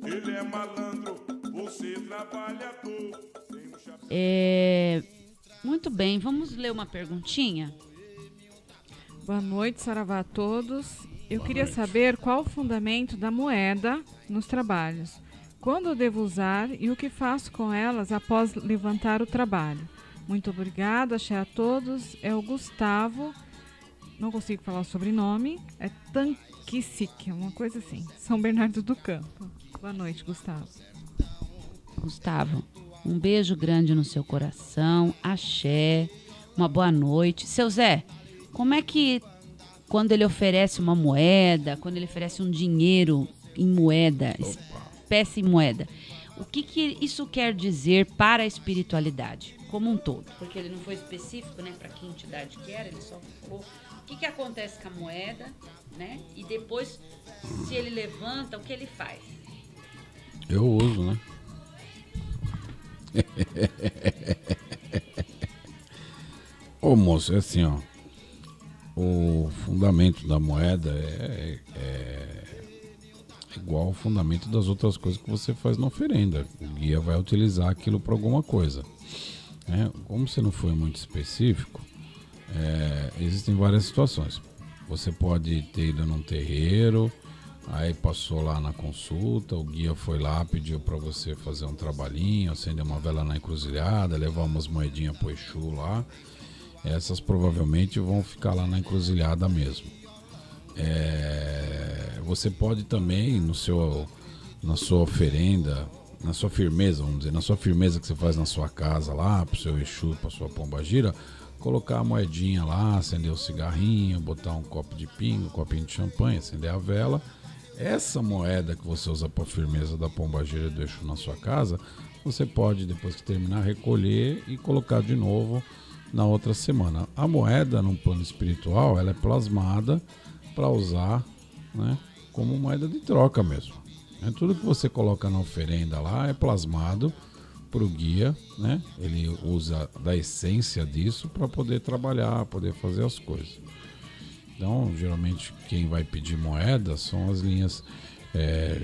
Ele é malandro, você trabalhador. Muito bem, vamos ler uma perguntinha? Boa noite, saravá a todos. Eu queria saber qual o fundamento da moeda nos trabalhos. Quando eu devo usar e o que faço com elas após levantar o trabalho? Muito obrigado, axé a todos. É o Gustavo, não consigo falar o sobrenome, é Tanquicic, uma coisa assim, São Bernardo do Campo. Boa noite, Gustavo. Gustavo, um beijo grande no seu coração, axé, uma boa noite. Seu Zé, como é que quando ele oferece uma moeda, quando ele oferece um dinheiro em moeda, espécie em moeda, o que isso quer dizer para a espiritualidade como um todo? Porque ele não foi específico, né, para que entidade que era, ele só falou o que acontece com a moeda, né, e depois, se ele levanta, o que ele faz? Eu uso, né? Ô moço, é assim, ó. O fundamento da moeda é igual ao fundamento das outras coisas que você faz na oferenda. O guia vai utilizar aquilo para alguma coisa. Como você não foi muito específico, existem várias situações. Você pode ter ido num terreiro, aí passou lá na consulta, o guia foi lá, pediu para você fazer um trabalhinho, acender uma vela na encruzilhada, levar umas moedinhas pro Exu lá. Essas provavelmente vão ficar lá na encruzilhada mesmo. Você pode também, na sua oferenda, na sua firmeza, vamos dizer, na sua firmeza que você faz na sua casa lá, pro seu Exu, pra sua pombagira, colocar a moedinha lá, acender o cigarrinho, botar um copo de pingo, um copinho de champanhe, acender a vela. Essa moeda que você usa para firmeza da pombagira e do Exu na sua casa, você pode, depois que terminar, recolher e colocar de novo na outra semana. A moeda, num plano espiritual, ela é plasmada para usar, né, como moeda de troca mesmo. Tudo que você coloca na oferenda lá é plasmado para o guia, né? Ele usa da essência disso para poder trabalhar, poder fazer as coisas. Então, geralmente, quem vai pedir moeda são as linhas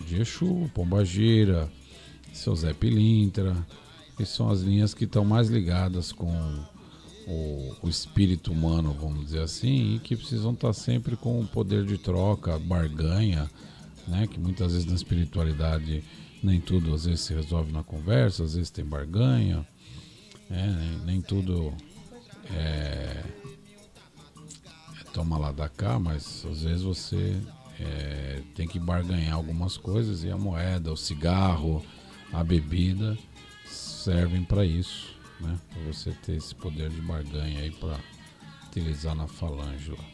de Exu, Pombagira, seu Zé Pilintra, que são as linhas que estão mais ligadas com o espírito humano, vamos dizer assim, e que precisam estar sempre com o poder de troca, barganha, né? Que muitas vezes na espiritualidade nem tudo às vezes se resolve na conversa, às vezes tem barganha, nem tudo toma lá da cá, mas às vezes você tem que barganhar algumas coisas, e a moeda, o cigarro, a bebida servem para isso, né? Para você ter esse poder de barganha aí para utilizar na falange lá.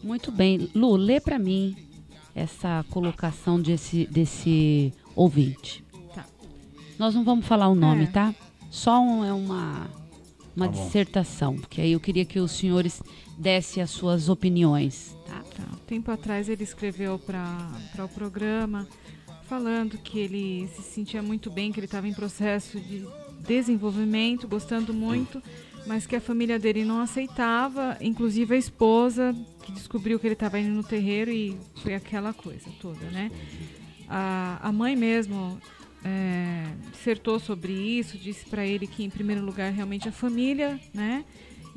Muito bem. Lu, lê para mim essa colocação desse ouvinte. Tá. Nós não vamos falar o nome, tá? Só uma Tá dissertação, porque aí eu queria que os senhores dessem as suas opiniões, tá? Tempo atrás ele escreveu para o programa falando que ele se sentia muito bem, que ele estava em processo de desenvolvimento, gostando muito, mas que a família dele não aceitava, inclusive a esposa, que descobriu que ele estava indo no terreiro, e foi aquela coisa toda, né? A mãe mesmo dissertou sobre isso, disse para ele que em primeiro lugar realmente a família, né?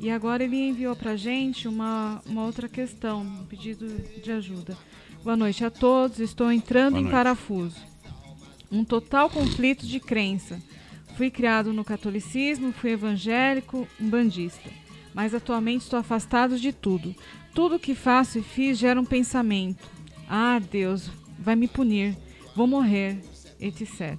E agora ele enviou para a gente uma outra questão, um pedido de ajuda. Boa noite a todos, estou entrando em parafuso. Um total conflito de crença. Fui criado no catolicismo, fui evangélico, umbandista. Mas atualmente estou afastado de tudo. Tudo que faço e fiz gera um pensamento. Ah, Deus vai me punir, vou morrer, etc.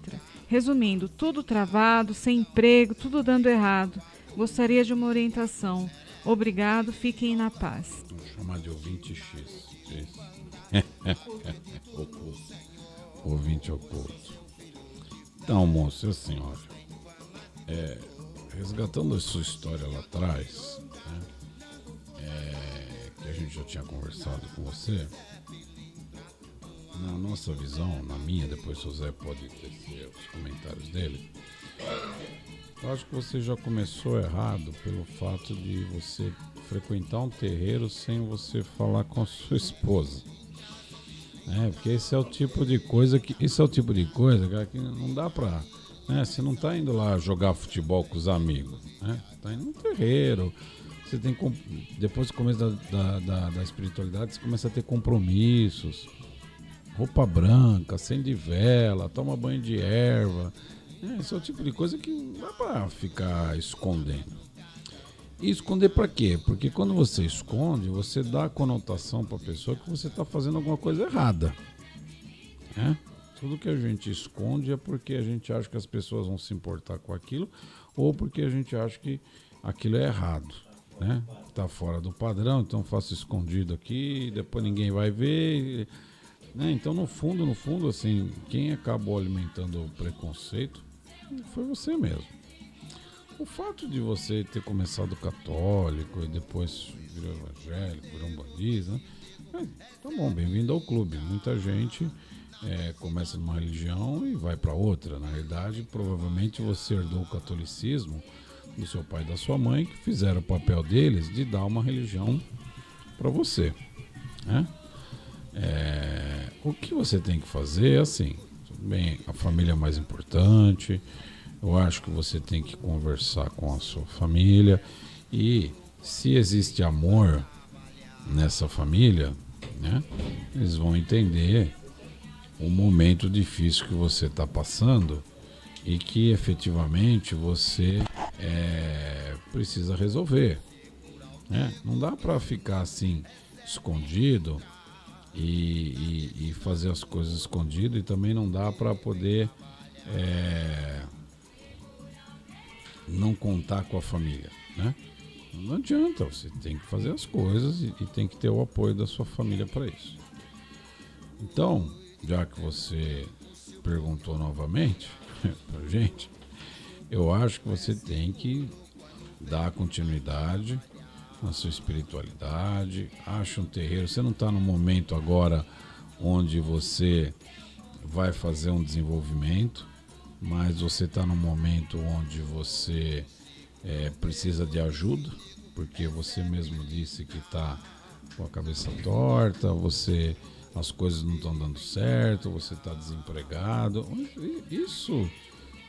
Resumindo, tudo travado, sem emprego, tudo dando errado. Gostaria de uma orientação. Obrigado, fiquem na paz. Vamos chamar de ouvinte X. Oculto. Ouvinte oculto. Então, moço, assim, olha, resgatando a sua história lá atrás, né, que a gente já tinha conversado com você, na nossa visão, na minha, depois o Zé pode tecer os comentários dele, eu acho que você já começou errado pelo fato de você frequentar um terreiro sem você falar com a sua esposa. Porque esse é o tipo de coisa cara, que não dá pra, né? Você não tá indo lá jogar futebol com os amigos, né? Você tá indo num terreiro. Você tem, depois do começo da espiritualidade, você começa a ter compromissos, roupa branca, acende vela, toma banho de erva. Esse é o tipo de coisa que não dá pra ficar escondendo. E esconder pra quê? Porque quando você esconde, você dá a conotação pra pessoa que você tá fazendo alguma coisa errada. Tudo que a gente esconde é porque a gente acha que as pessoas vão se importar com aquilo, ou porque a gente acha que aquilo é errado, né? Tá fora do padrão, então faço escondido aqui, depois ninguém vai ver, né? Então no fundo, assim, quem acabou alimentando o preconceito foi você mesmo. O fato de você ter começado católico e depois virou evangélico, virou umbandista, tá bom, bem-vindo ao clube. Muita gente começa numa religião e vai para outra. Na verdade, provavelmente você herdou o catolicismo do seu pai e da sua mãe, que fizeram o papel deles de dar uma religião para você, né? O que você tem que fazer é assim, tudo bem, a família é mais importante. Eu acho que você tem que conversar com a sua família, e se existe amor nessa família, né, eles vão entender o momento difícil que você está passando e que efetivamente você precisa resolver, né? Não dá para ficar assim escondido e fazer as coisas escondido, e também não dá para poder não contar com a família, né? Não adianta, você tem que fazer as coisas e tem que ter o apoio da sua família para isso. Então, já que você perguntou novamente pra gente, eu acho que você tem que dar continuidade na sua espiritualidade. Acha um terreiro. Você não está no momento agora onde você vai fazer um desenvolvimento, mas você está no momento onde você precisa de ajuda, porque você mesmo disse que está com a cabeça torta, as coisas não estão dando certo, você está desempregado. Isso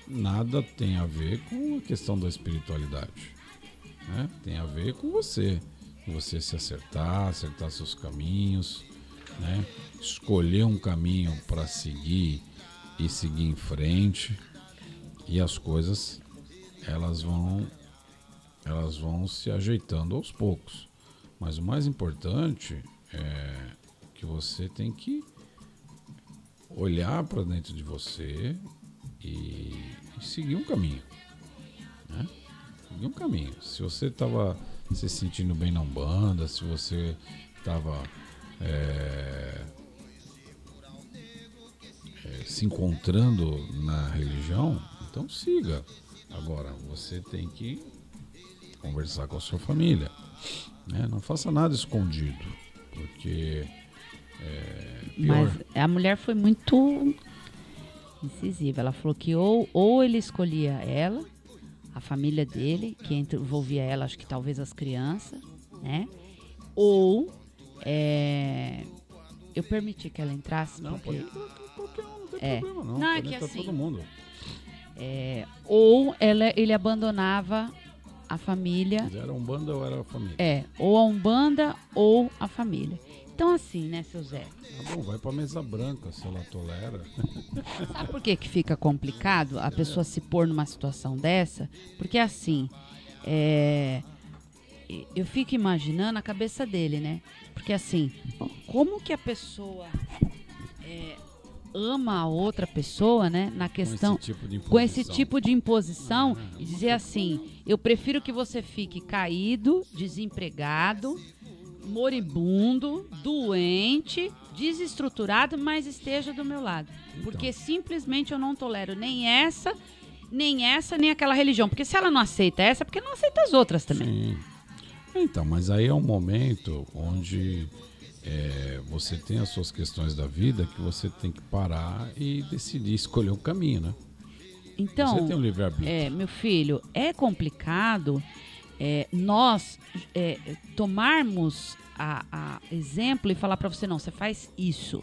nada tem a ver com a questão da espiritualidade, né? Tem a ver com você se acertar seus caminhos, né? Escolher um caminho para seguir e seguir em frente, e as coisas elas vão se ajeitando aos poucos. Mas o mais importante é que você tem que olhar para dentro de você e seguir um caminho, né? Seguir um caminho. Se você estava se sentindo bem na Umbanda, se você estava se encontrando na religião, então siga. Agora, você tem que conversar com a sua família, né? Não faça nada escondido, porque pior. Mas a mulher foi muito incisiva. Ela falou que ou ele escolhia ela, a família dele, que envolvia ela, acho que talvez as crianças, né? Ou eu permiti que ela entrasse. Não, porque... pode entrar, não tem problema não. Não, é Pode que entrar assim, todo mundo. ou ele abandonava a família. Mas era Umbanda ou era a família? Ou a Umbanda ou a família. Então assim, né, seu Zé? Tá bom, vai pra mesa branca, se ela tolera. Sabe por que fica complicado a pessoa se pôr numa situação dessa? Porque assim, eu fico imaginando a cabeça dele, né? Porque assim, como que a pessoa ama a outra pessoa, né? Na questão, com esse tipo de imposição e dizer assim, eu prefiro que você fique caído, desempregado, moribundo, doente, desestruturado, mas esteja do meu lado. Então. Porque simplesmente eu não tolero nem essa, nem aquela religião. Porque se ela não aceita essa, é porque não aceita as outras também. Sim. Então, mas aí é um momento onde você tem as suas questões da vida que você tem que parar e decidir escolher um caminho, né? Então, você tem um livre-arbítrio. Meu filho, é complicado nós tomarmos a exemplo e falar para você, não, você faz isso.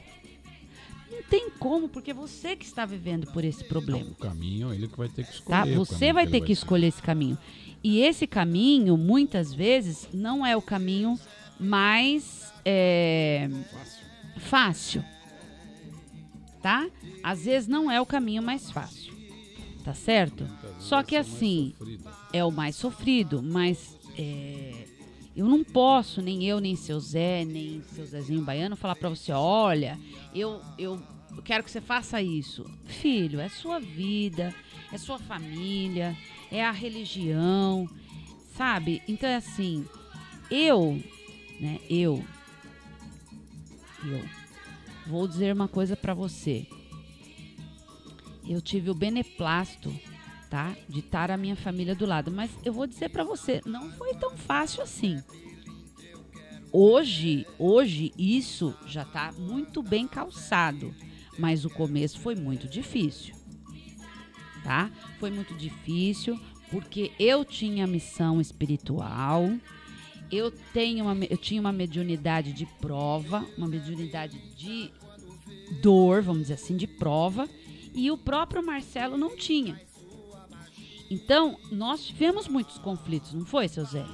Não tem como, porque você que está vivendo por esse problema. Não, o caminho, ele que vai ter que escolher. Tá? Você vai ter que escolher esse caminho. E esse caminho, muitas vezes, não é o caminho mais fácil. Tá? Às vezes não é o caminho mais fácil. Tá certo? Só que assim, é o mais sofrido, mas eu não posso, nem eu, nem seu Zé, nem seu Zezinho Baiano, falar pra você, olha, eu quero que você faça isso. Filho, é sua vida, é sua família, é a religião, sabe? Então é assim, eu vou dizer uma coisa pra você. Eu tive o beneplácito, tá, de estar a minha família do lado. Mas eu vou dizer pra você, não foi tão fácil assim. Hoje isso já tá muito bem calçado. Mas o começo foi muito difícil, tá? Foi muito difícil porque eu tinha missão espiritual. Eu tinha uma mediunidade de prova, uma mediunidade de dor, vamos dizer assim, de prova. E o próprio Marcelo não tinha. Então, nós tivemos muitos conflitos, não foi, seu Zé?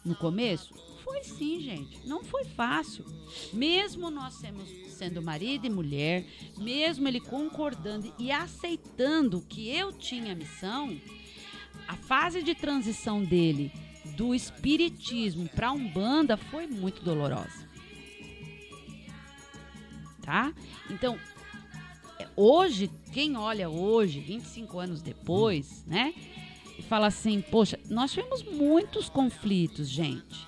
No começo? Foi sim, gente. Não foi fácil. Mesmo nós sendo marido e mulher, mesmo ele concordando e aceitando que eu tinha missão, a fase de transição dele do espiritismo para a Umbanda foi muito dolorosa. Tá? Então, hoje, quem olha hoje, 25 anos depois, né? E fala assim, poxa, nós tivemos muitos conflitos, gente.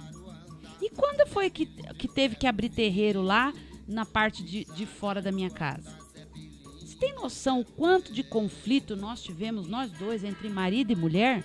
E quando foi que teve que abrir terreiro lá na parte de fora da minha casa? Você tem noção o quanto de conflito nós tivemos, nós dois, entre marido e mulher?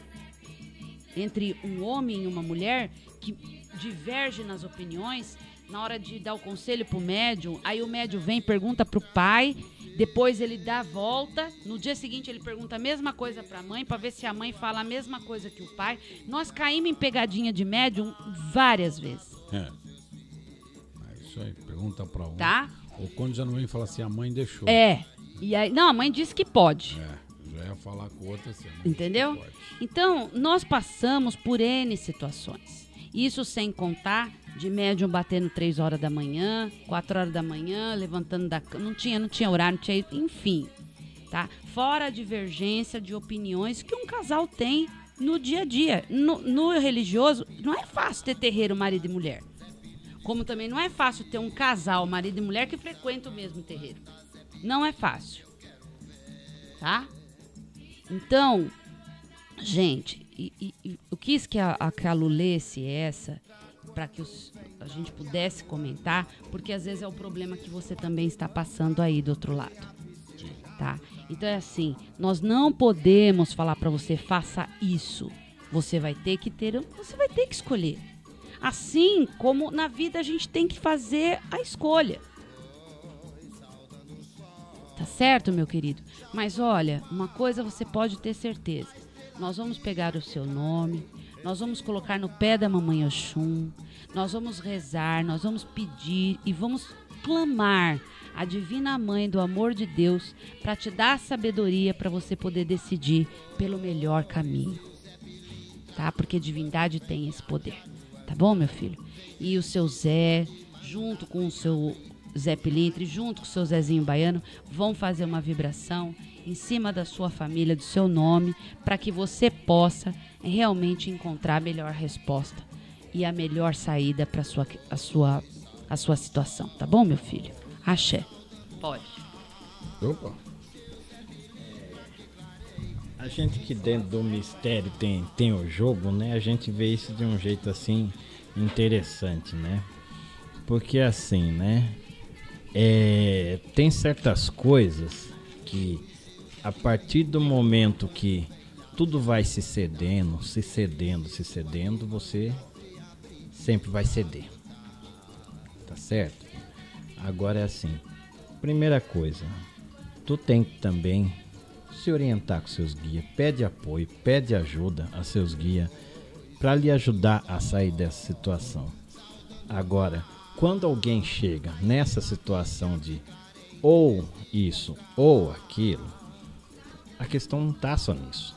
Entre um homem e uma mulher que diverge nas opiniões, na hora de dar o conselho pro médium, aí o médium vem e pergunta pro pai, depois ele dá a volta, no dia seguinte ele pergunta a mesma coisa pra mãe, pra ver se a mãe fala a mesma coisa que o pai. Nós caímos em pegadinha de médium várias vezes. É isso aí, pergunta pra um. Tá? Ou quando já não vem falar assim, a mãe deixou. E aí, não, a mãe disse que pode. Já é ia falar com outra semana. Entendeu? Então, nós passamos por N situações. Isso sem contar de médium batendo 3 horas da manhã, 4 horas da manhã, levantando da cama. Não tinha horário, não tinha... Enfim, tá? Fora a divergência de opiniões que um casal tem no dia a dia. No religioso, não é fácil ter terreiro marido e mulher. Como também não é fácil ter um casal, marido e mulher, que frequenta o mesmo terreiro. Não é fácil. Tá? Então, gente, eu quis que a Lu lesse essa, para que a gente pudesse comentar, porque às vezes é o problema que você também está passando aí do outro lado. Tá? Então é assim, nós não podemos falar para você, faça isso. Você vai ter que escolher. Assim como na vida a gente tem que fazer a escolha. Tá certo, meu querido? Mas olha, uma coisa você pode ter certeza. Nós vamos pegar o seu nome, nós vamos colocar no pé da mamãe Oxum, nós vamos rezar, nós vamos pedir e vamos clamar a divina mãe do amor de Deus para te dar a sabedoria para você poder decidir pelo melhor caminho. Tá? Porque divindade tem esse poder. Tá bom, meu filho? E o seu Zé, junto com o seu Zé Pilintre, junto com o seu Zezinho Baiano, vão fazer uma vibração em cima da sua família, do seu nome, para que você possa realmente encontrar a melhor resposta e a melhor saída para a sua situação. Tá bom, meu filho? Axé. Pode. Opa. A gente que dentro do mistério tem o jogo, né? A gente vê isso de um jeito assim interessante, né? Porque assim, né? Tem certas coisas que a partir do momento que tudo vai se cedendo, você sempre vai ceder. Tá certo? Agora é assim, primeira coisa, tu tem que também se orientar com seus guias, pede apoio, pede ajuda a seus guias para lhe ajudar a sair dessa situação. Agora, quando alguém chega nessa situação de ou isso ou aquilo, a questão não tá só nisso.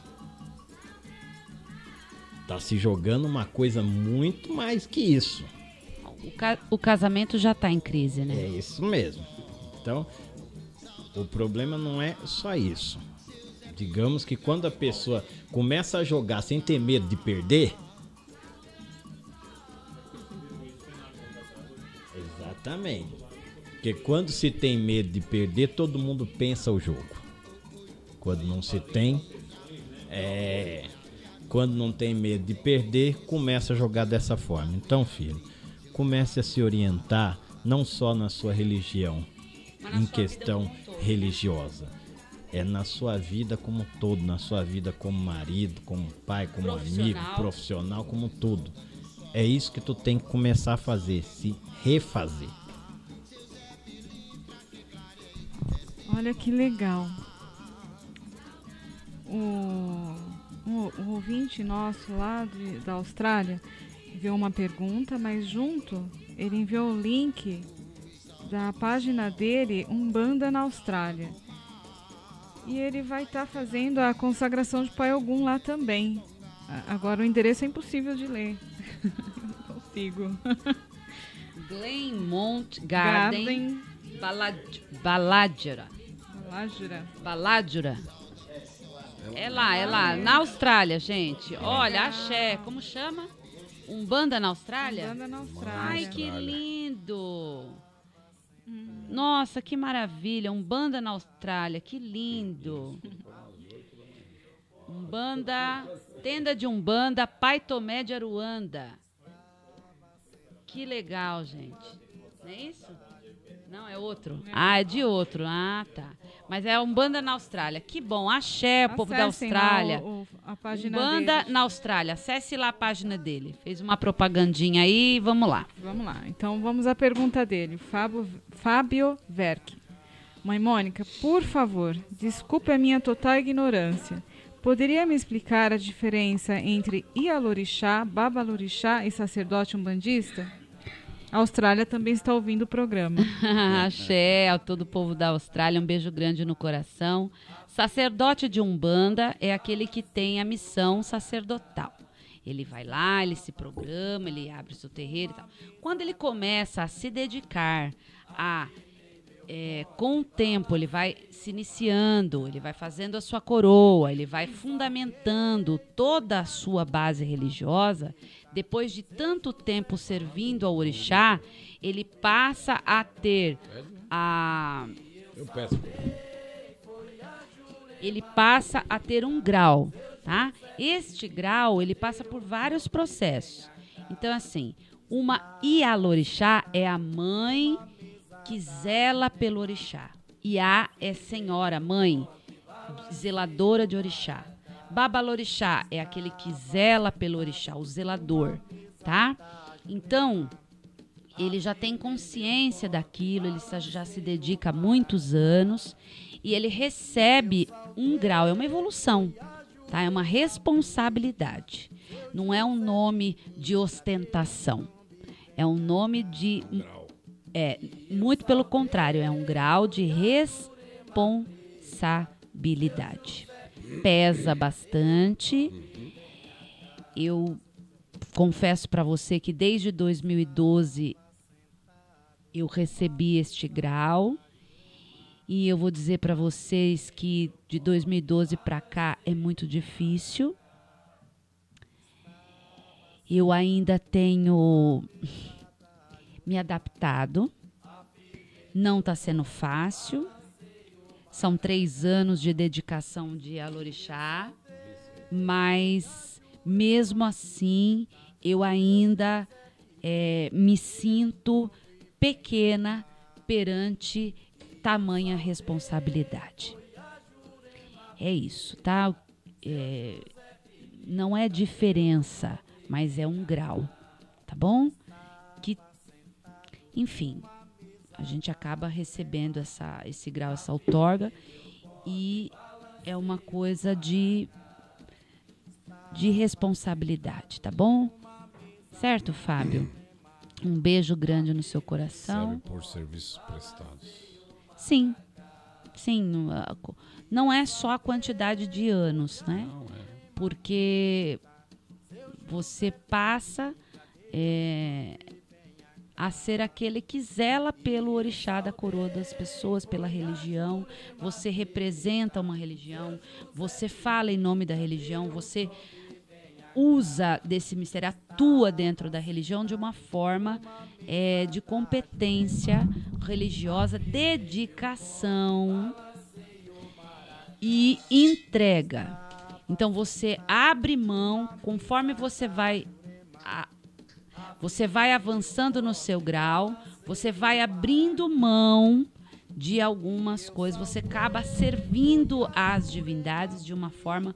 Tá se jogando uma coisa muito mais que isso. O casamento já tá em crise, né? É isso mesmo. Então, o problema não é só isso. Digamos que quando a pessoa começa a jogar sem ter medo de perder... Exatamente. Porque quando se tem medo de perder, todo mundo pensa o jogo. Quando não se tem... Quando não tem medo de perder, começa a jogar dessa forma. Então, filho, comece a se orientar não só na sua religião, em questão religiosa. É na sua vida como um todo, na sua vida como marido, como pai, como amigo, profissional, como tudo. É isso que tu tem que começar a fazer, se refazer. Olha que legal. O ouvinte nosso lá da Austrália enviou uma pergunta, mas junto ele enviou o link da página dele, Umbanda na Austrália. E ele vai estar fazendo a consagração de Pai Ogum lá também. Agora o endereço é impossível de ler. Não consigo. Glenmont Garden. Baladjura. É lá, na Austrália, gente. Olha, axé, como chama? Umbanda na Austrália? Umbanda na Austrália. Ai, que lindo! Nossa, que maravilha! Umbanda na Austrália, que lindo! Umbanda, tenda de Umbanda, Pai Tomé de Aruanda. Que legal, gente. Não é isso? Não, é outro. Ah, é de outro. Ah, tá. Mas é Umbanda na Austrália. Que bom. Axé, povo da Austrália. A página Umbanda deles. na Austrália. Acesse lá a página dele. Fez uma propagandinha aí. Vamos lá. Vamos lá. Então, vamos à pergunta dele. Fábio Verck. Mãe Mônica, por favor, desculpe a minha total ignorância. Poderia me explicar a diferença entre Ialorixá, Babalorixá e sacerdote umbandista? A Austrália também está ouvindo o programa. Axé, a todo o povo da Austrália, um beijo grande no coração. Sacerdote de Umbanda é aquele que tem a missão sacerdotal. Ele vai lá, ele se programa, ele abre o seu terreiro e tal. Quando ele começa a se dedicar com o tempo, ele vai se iniciando, ele vai fazendo a sua coroa, ele vai fundamentando toda a sua base religiosa. Depois de tanto tempo servindo ao orixá, ele passa a ter ele passa a ter um grau, tá? Este grau, ele passa por vários processos. Então, assim, uma Ialorixá é a mãe que zela pelo orixá. Iá é senhora, mãe, zeladora de orixá. Babalorixá é aquele que zela pelo orixá, o zelador, tá? Então, ele já tem consciência daquilo, ele já se dedica há muitos anos e ele recebe um grau, é uma evolução, tá? É uma responsabilidade. Não é um nome de ostentação, é um nome de... muito pelo contrário, é um grau de responsabilidade. Pesa bastante. Eu confesso para você que desde 2012 eu recebi este grau e eu vou dizer para vocês que de 2012 para cá é muito difícil. Eu ainda tenho me adaptado, não está sendo fácil. São 3 anos de dedicação de Alorixá, mas mesmo assim eu ainda me sinto pequena perante tamanha responsabilidade. É isso, tá? Não é diferença, mas é um grau, tá bom? Que, enfim, a gente acaba recebendo esse grau, essa outorga, e é uma coisa de responsabilidade, tá bom? Certo, Fábio? Um beijo grande no seu coração. Serve por serviços prestados. Sim, não é só a quantidade de anos, né? Não é. Porque você passa a ser aquele que zela pelo orixá da coroa das pessoas, pela religião. Você representa uma religião, você fala em nome da religião, você usa desse mistério, atua dentro da religião de uma forma de competência religiosa, dedicação e entrega. Então você abre mão, conforme você vai avançando no seu grau, você vai abrindo mão de algumas coisas, você acaba servindo às divindades de uma forma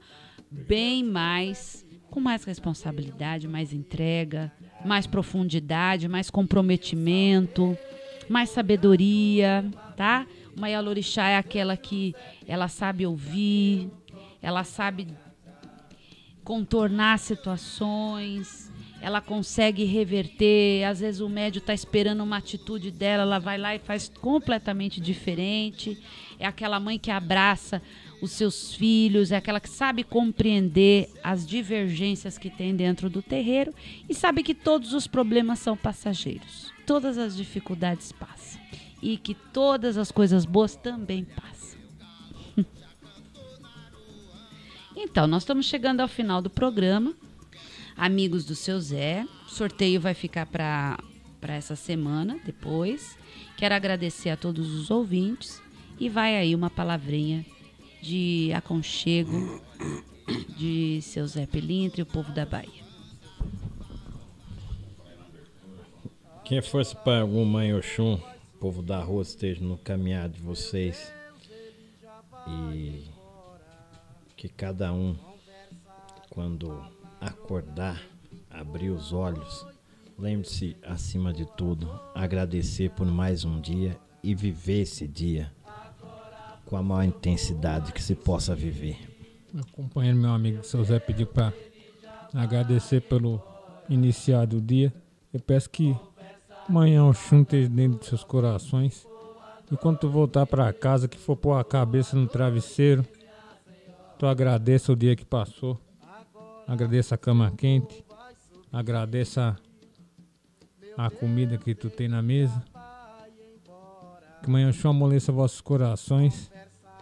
com mais responsabilidade, mais entrega, mais profundidade, mais comprometimento, mais sabedoria, tá? Uma Ialorixá é aquela que ela sabe ouvir, ela sabe contornar situações, ela consegue reverter. Às vezes o médium está esperando uma atitude dela, ela vai lá e faz completamente diferente. É aquela mãe que abraça os seus filhos, é aquela que sabe compreender as divergências que tem dentro do terreiro e sabe que todos os problemas são passageiros, todas as dificuldades passam e que todas as coisas boas também passam. Então, nós estamos chegando ao final do programa. Amigos do Seu Zé, o sorteio vai ficar para essa semana, depois. Quero agradecer a todos os ouvintes e vai aí uma palavrinha de aconchego de Seu Zé Pelintra e o povo da Bahia. Que a força para algum mãe Oxum, povo da rua, esteja no caminhar de vocês e que cada um, quando acordar, abrir os olhos, lembre-se, acima de tudo, agradecer por mais um dia e viver esse dia com a maior intensidade que se possa viver. Meu companheiro, meu amigo Seu Zé pediu para agradecer pelo iniciar do dia. Eu peço que Amanhã o chum esteja dentro dos seus corações. E quando tu voltar pra casa, que for pôr a cabeça no travesseiro, tu agradeça o dia que passou. Agradeça a cama quente. Agradeça a comida que tu tem na mesa. Que amanhã o chum amoleça vossos corações.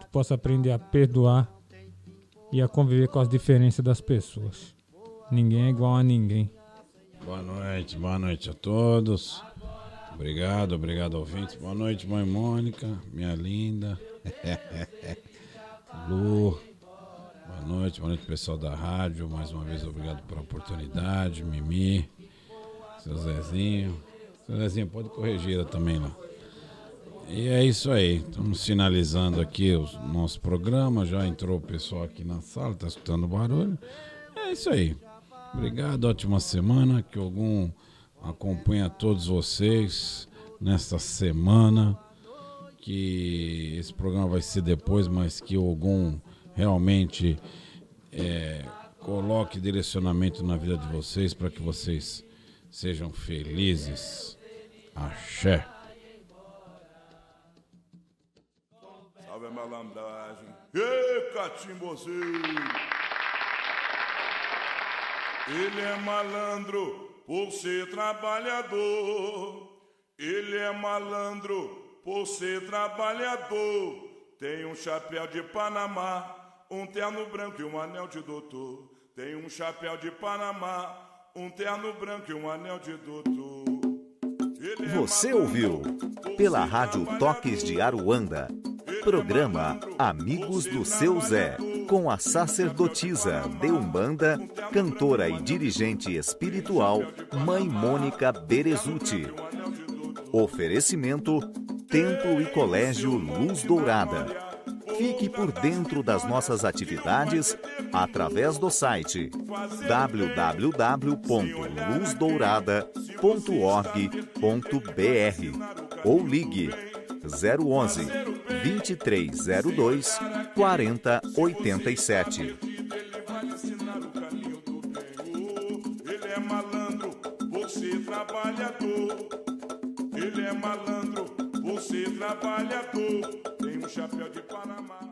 Tu possa aprender a perdoar e a conviver com as diferenças das pessoas. Ninguém é igual a ninguém. Boa noite a todos. Obrigado ouvintes. Boa noite, mãe Mônica, minha linda. Lu. Boa noite pessoal da rádio. Mais uma vez, obrigado pela oportunidade. Mimi, seu Zezinho. Seu Zezinho, pode corrigir ela também lá. E é isso aí. Estamos finalizando aqui o nosso programa. Já entrou o pessoal aqui na sala, está escutando o barulho. É isso aí. Obrigado, ótima semana. Que algum acompanhe a todos vocês nesta semana. Que esse programa vai ser depois, mas que algum realmente coloque direcionamento na vida de vocês para que vocês sejam felizes. Axé. Salve a malandragem. Ê, catimbozinho! Ele é malandro por ser trabalhador. Ele é malandro por ser trabalhador. Tem um chapéu de Panamá, um terno branco e um anel de doutor. Tem um chapéu de Panamá, um terno branco e um anel de doutor. Você ouviu pela Rádio Toques de Aruanda, programa Amigos do Seu Zé, com a sacerdotisa de Umbanda, cantora e dirigente espiritual, Mãe Mônica Berezutti. Oferecimento Templo e Colégio Luz Dourada. Fique por dentro das nossas atividades através do site www.luzdourada.org.br ou ligue 011 2302 4087. Ele é malandro, você trabalhador. Ele é malandro, você trabalhador. Tem um chapéu de Panamá.